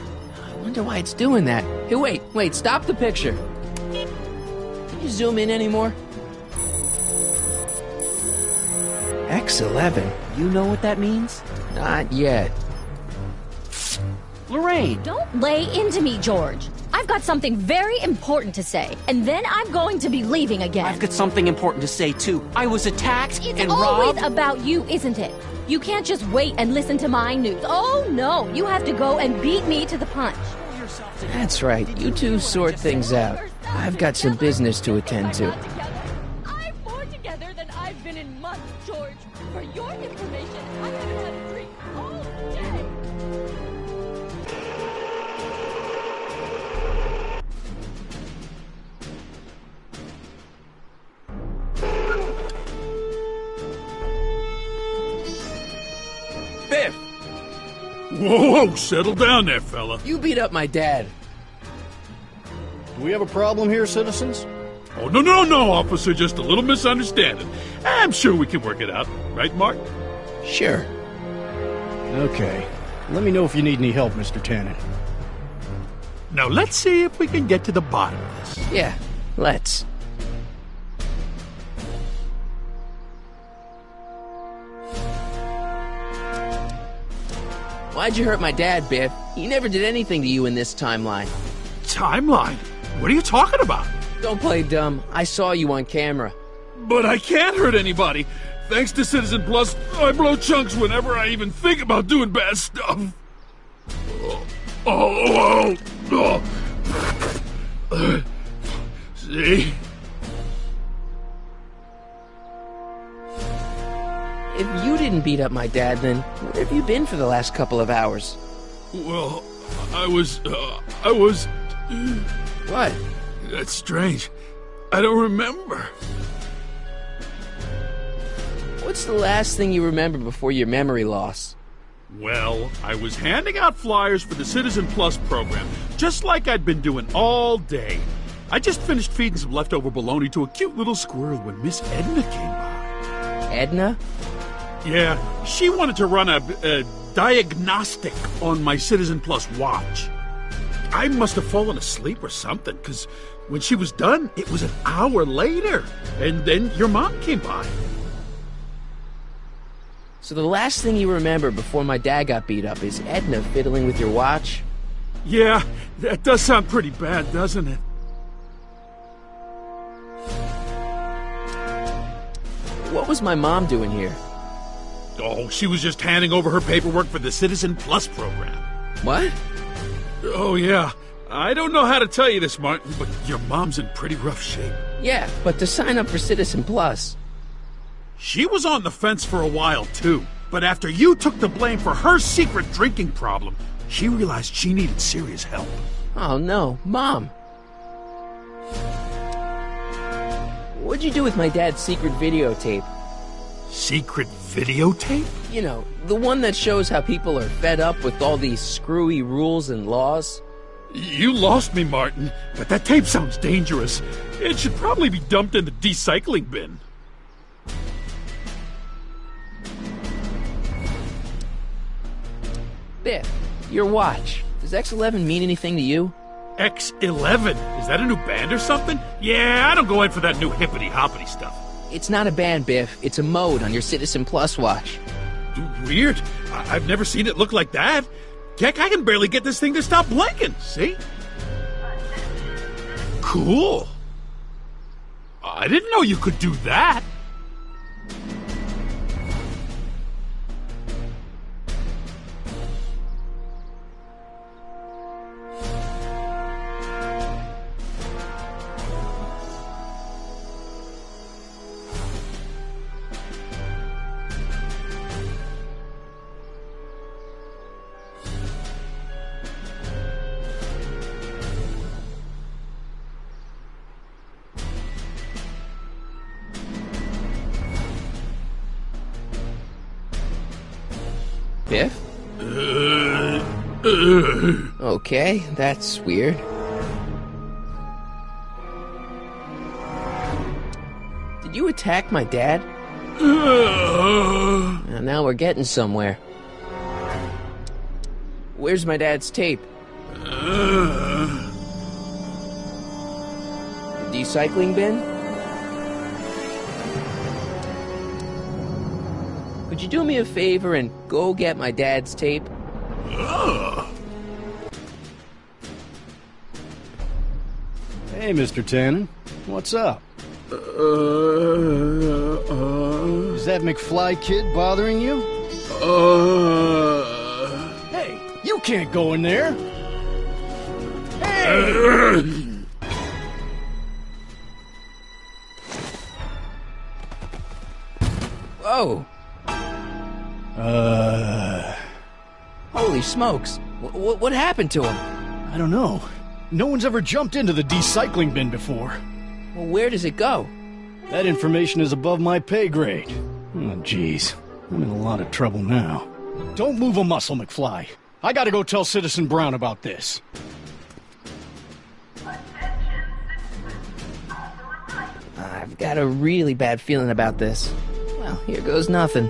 I wonder why it's doing that. Hey, wait, stop the picture. Can you zoom in anymore? X11. You know what that means? Not yet. Lorraine! Don't lay into me, George. I've got something very important to say, and then I'm going to be leaving again. I've got something important to say, too. I was attacked and robbed. It's always about you, isn't it? You can't just wait and listen to my news. Oh, no. You have to go and beat me to the punch. That's right. You two sort things out. I've got some business to attend to. I'm more together than I've been in months, George. For your information, I haven't had a drink all day. Biff! Whoa, settle down there, fella. You beat up my dad. Do we have a problem here, citizens? Oh, no, officer. Just a little misunderstanding. I'm sure we can work it out. Right, Mark? Sure. Okay. Let me know if you need any help, Mr. Tannen. Now, let's see if we can get to the bottom of this. Yeah, let's. Why'd you hurt my dad, Biff? He never did anything to you in this timeline. Timeline? What are you talking about? Don't play dumb. I saw you on camera. But I can't hurt anybody. Thanks to Citizen Plus, I blow chunks whenever I even think about doing bad stuff. See? If you didn't beat up my dad, then where have you been for the last couple of hours? Well, I was... What? That's strange. I don't remember. What's the last thing you remember before your memory loss? Well, I was handing out flyers for the Citizen Plus program, just like I'd been doing all day. I just finished feeding some leftover bologna to a cute little squirrel when Miss Edna came by. Edna? Yeah, she wanted to run a diagnostic on my Citizen Plus watch. I must have fallen asleep or something, because when she was done, it was an hour later. And then your mom came by. So the last thing you remember before my dad got beat up is Edna fiddling with your watch? Yeah, that does sound pretty bad, doesn't it? What was my mom doing here? Oh, she was just handing over her paperwork for the Citizen Plus program. What? Oh, yeah. I don't know how to tell you this, Martin, but your mom's in pretty rough shape. Yeah, but to sign up for Citizen Plus... She was on the fence for a while, too. But after you took the blame for her secret drinking problem, she realized she needed serious help. Oh, no. Mom! What'd you do with my dad's secret videotape? Secret videotape? You know, the one that shows how people are fed up with all these screwy rules and laws. You lost me, Martin, but that tape sounds dangerous. It should probably be dumped in the recycling bin. Biff, your watch. Does X11 mean anything to you? X11? Is that a new band or something? Yeah, I don't go in for that new hippity-hoppity stuff. It's not a band, Biff. It's a mode on your Citizen Plus watch. Weird. I've never seen it look like that. Heck, I can barely get this thing to stop blinking. See? Cool. I didn't know you could do that. Biff? Okay, that's weird. Did you attack my dad? Now we're getting somewhere. Where's my dad's tape? The recycling bin? Could you do me a favor and go get my dad's tape? Hey, Mr. Tannen. What's up? Is that McFly kid bothering you? Hey, you can't go in there! Hey! Whoa! Holy smokes! What happened to him? I don't know. No one's ever jumped into the recycling bin before. Well, where does it go? That information is above my pay grade. Oh, jeez. I'm in a lot of trouble now. Don't move a muscle, McFly. I gotta go tell Citizen Brown about this. I've got a really bad feeling about this. Well, here goes nothing.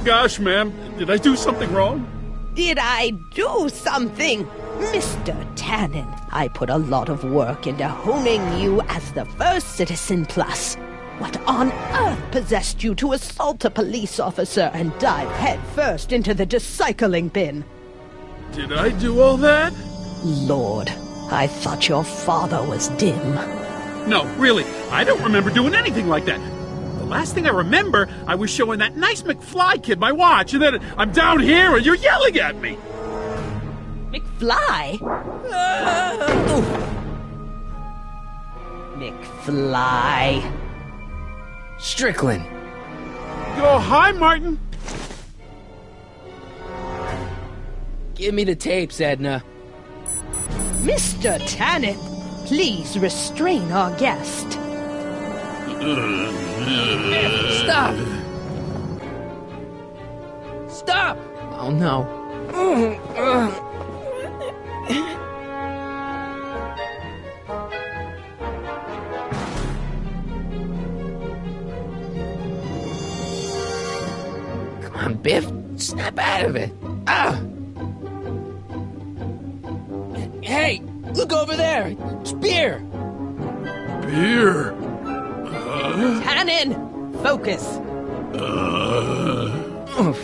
Gosh, ma'am, did I do something wrong? Did I do something? Mr. Tannen, I put a lot of work into honing you as the first Citizen Plus. What on earth possessed you to assault a police officer and dive headfirst into the recycling bin? Did I do all that? Lord, I thought your father was dim. No, really, I don't remember doing anything like that. The last thing I remember, I was showing that nice McFly kid my watch, and then I'm down here and you're yelling at me. McFly? McFly. Strickland. Oh, hi, Martin. Give me the tapes, Edna. Mr. Tannen, please restrain our guest. Stop! Stop! Oh no. Come on, Biff. Snap out of it. Ah! Hey, look over there. It's beer. Beer? Tannen, focus. Oof.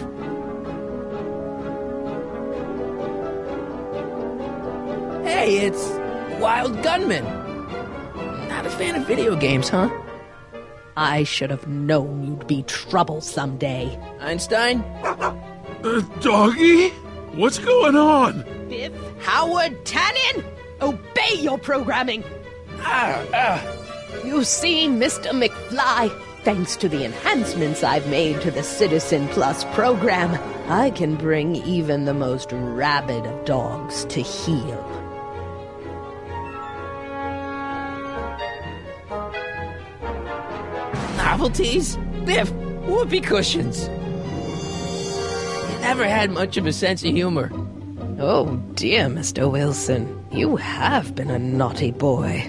Hey, it's Wild Gunman. Not a fan of video games, huh? I should have known you'd be trouble someday. Einstein? Doggy? What's going on? Biff Howard Tannen, obey your programming. You see, Mr. McFly, thanks to the enhancements I've made to the Citizen Plus program, I can bring even the most rabid of dogs to heel. Novelties? Biff, whoopee cushions. You never had much of a sense of humor. Oh dear, Mr. Wilson, you have been a naughty boy.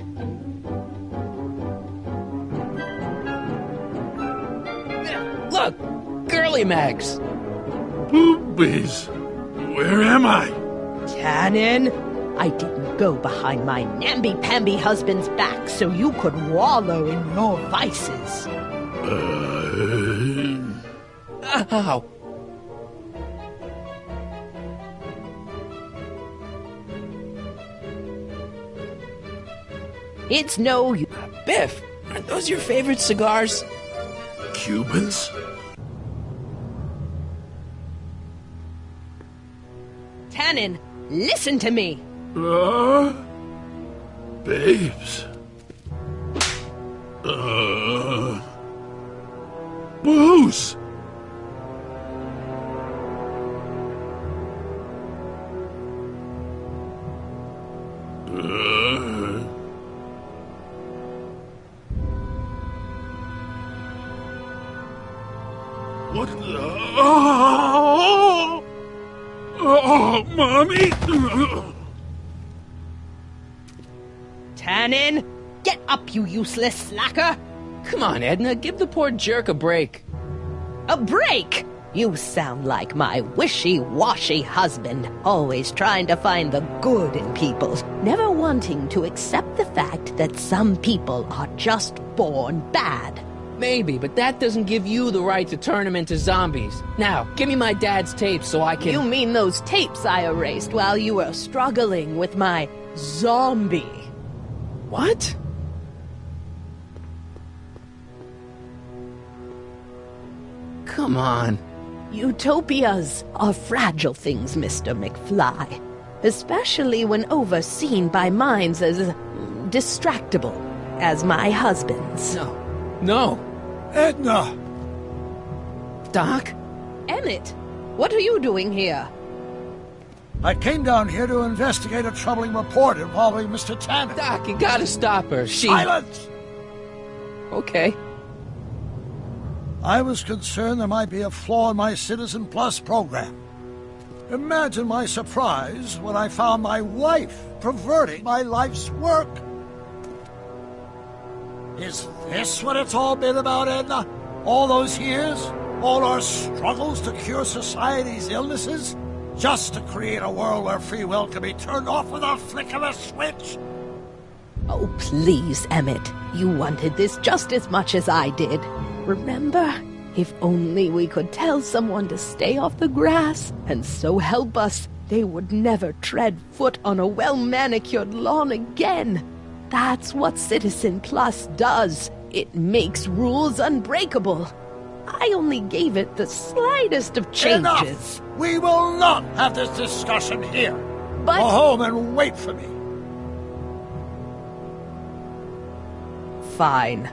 Look, Girly Mags. Boobies. Where am I? Tannen, I didn't go behind my namby-pamby husband's back so you could wallow in your vices. Ow. It's no use. Biff, aren't those your favorite cigars? Cubans? Tannen, listen to me. Babes. Booze. What the? Oh, Mommy! Tannen, get up, you useless slacker! Come on, Edna, give the poor jerk a break. A break? You sound like my wishy-washy husband, always trying to find the good in people, never wanting to accept the fact that some people are just born bad. Maybe, but that doesn't give you the right to turn them into zombies. Now, give me my dad's tapes so I can... You mean those tapes I erased while you were struggling with my zombie? What? Come on. Utopias are fragile things, Mr. McFly. Especially when overseen by minds as distractible as my husband's. No. Edna! Doc? Emmett, what are you doing here? I came down here to investigate a troubling report involving Mr. Tannen. Doc, you gotta stop her. Silence! Okay. I was concerned there might be a flaw in my Citizen Plus program. Imagine my surprise when I found my wife perverting my life's work. Is this what it's all been about, Edna? All those years? All our struggles to cure society's illnesses? Just to create a world where free will can be turned off with a flick of a switch? Oh, please, Emmett. You wanted this just as much as I did. Remember? If only we could tell someone to stay off the grass, and so help us, they would never tread foot on a well-manicured lawn again. That's what Citizen Plus does. It makes rules unbreakable. I only gave it the slightest of changes. Enough! We will not have this discussion here. But... Go home and wait for me. Fine.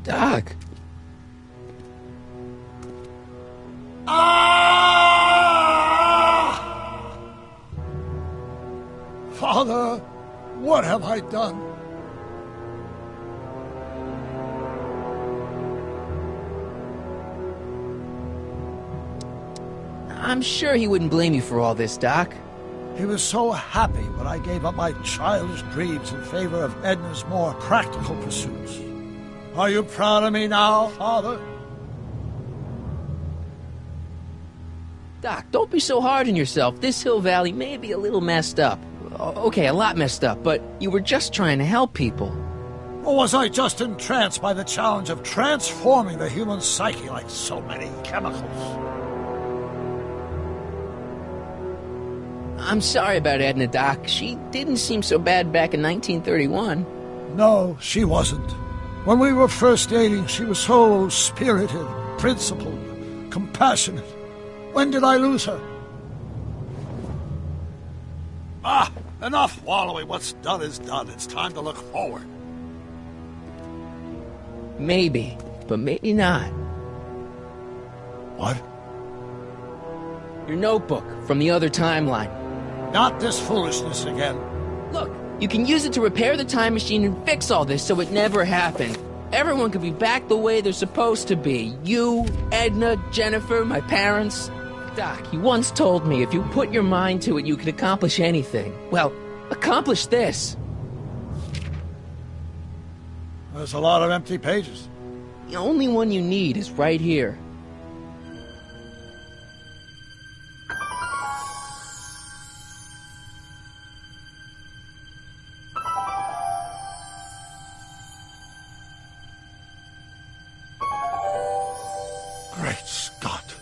Doc. Father, what have I done? I'm sure he wouldn't blame you for all this, Doc. He was so happy when I gave up my childish dreams in favor of Edna's more practical pursuits. Are you proud of me now, Father? Doc, don't be so hard on yourself. This Hill Valley may be a little messed up. Okay, a lot messed up, but you were just trying to help people. Or was I just entranced by the challenge of transforming the human psyche like so many chemicals? I'm sorry about Edna, Doc. She didn't seem so bad back in 1931. No, she wasn't. When we were first dating, she was so spirited, principled, compassionate. When did I lose her? Enough wallowing. What's done is done. It's time to look forward. Maybe, but maybe not. What? Your notebook from the other timeline. Not this foolishness again. Look, you can use it to repair the time machine and fix all this so it never happened. Everyone could be back the way they're supposed to be. You, Edna, Jennifer, my parents. Doc, you once told me if you put your mind to it, you could accomplish anything. Well, accomplish this. There's a lot of empty pages. The only one you need is right here. Great Scott.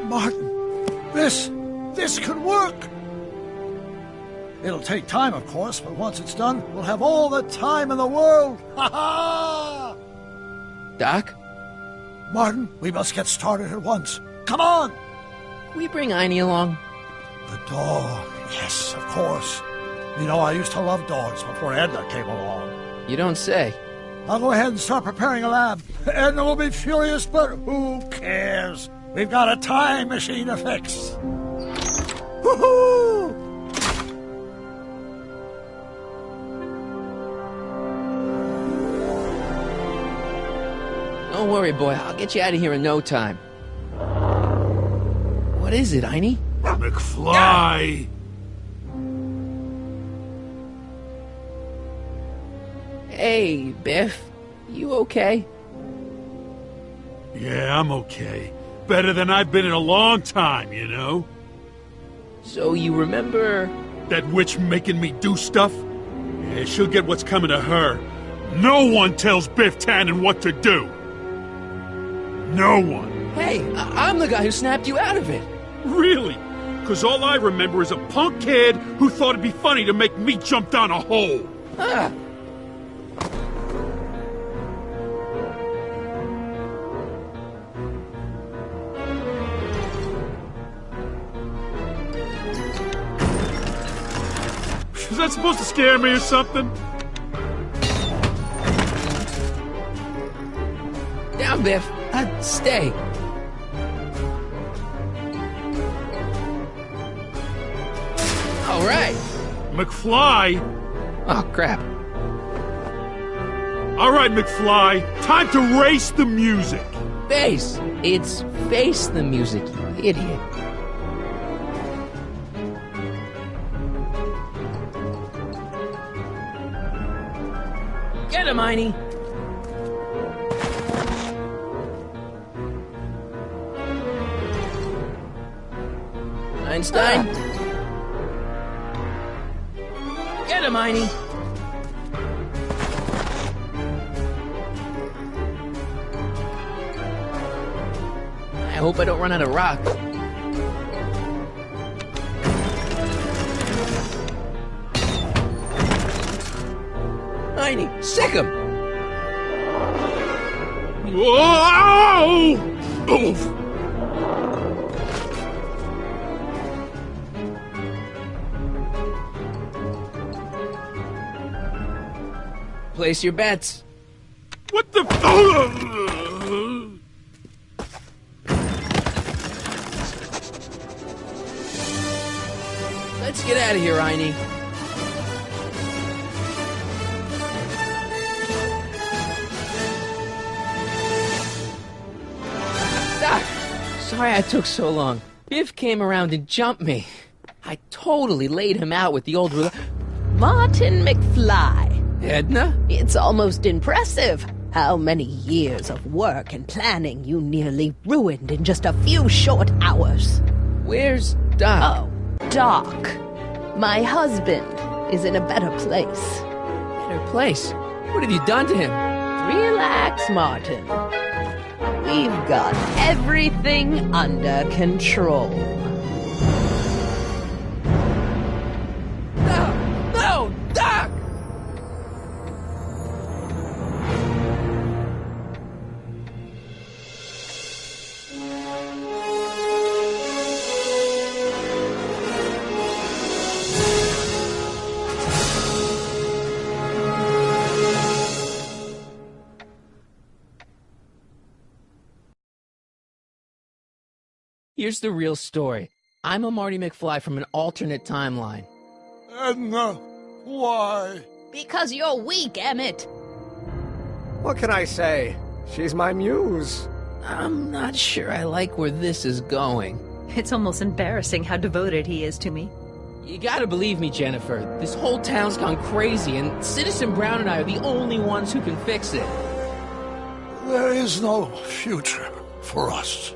Martin, this could work. It'll take time, of course, but once it's done, we'll have all the time in the world. Ha ha! Doc? Martin, we must get started at once. Come on! Can we bring Einie along? The dog. Yes, of course. You know, I used to love dogs before Edna came along. You don't say. I'll go ahead and start preparing a lab. Edna will be furious, but who cares? We've got a time machine to fix. Woohoo! Don't worry, boy. I'll get you out of here in no time. What is it, Einie? McFly! Hey, Biff. You okay? Yeah, I'm okay. Better than I've been in a long time, you know? So you remember... That witch making me do stuff? Yeah, she'll get what's coming to her. No one tells Biff Tannen what to do! No one! Hey, I'm the guy who snapped you out of it! Really? Because all I remember is a punk kid who thought it'd be funny to make me jump down a hole! Ah! Is that supposed to scare me or something? Down, Biff. Stay. All right. McFly? Oh, crap. All right, McFly. Time to race the music. Face. It's face the music, you idiot. Get him, Einie. Einstein? Get him, Einie! I hope I don't run out of rock. Einie, sick him! Whoa! Oof! Place your bets. What the Let's get out of here, Einie. Sorry I took so long. Biff came around and jumped me. I totally laid him out with the old ruler. Martin McFly. Edna? It's almost impressive how many years of work and planning you nearly ruined in just a few short hours. Where's Doc? Oh, Doc. My husband is in a better place. Better place? What have you done to him? Relax, Martin. We've got everything under control. No, Doc! Here's the real story. I'm a Marty McFly from an alternate timeline. Edna, why? Because you're weak, Emmett. What can I say? She's my muse. I'm not sure I like where this is going. It's almost embarrassing how devoted he is to me. You gotta believe me, Jennifer. This whole town's gone crazy, and Citizen Brown and I are the only ones who can fix it. There is no future for us.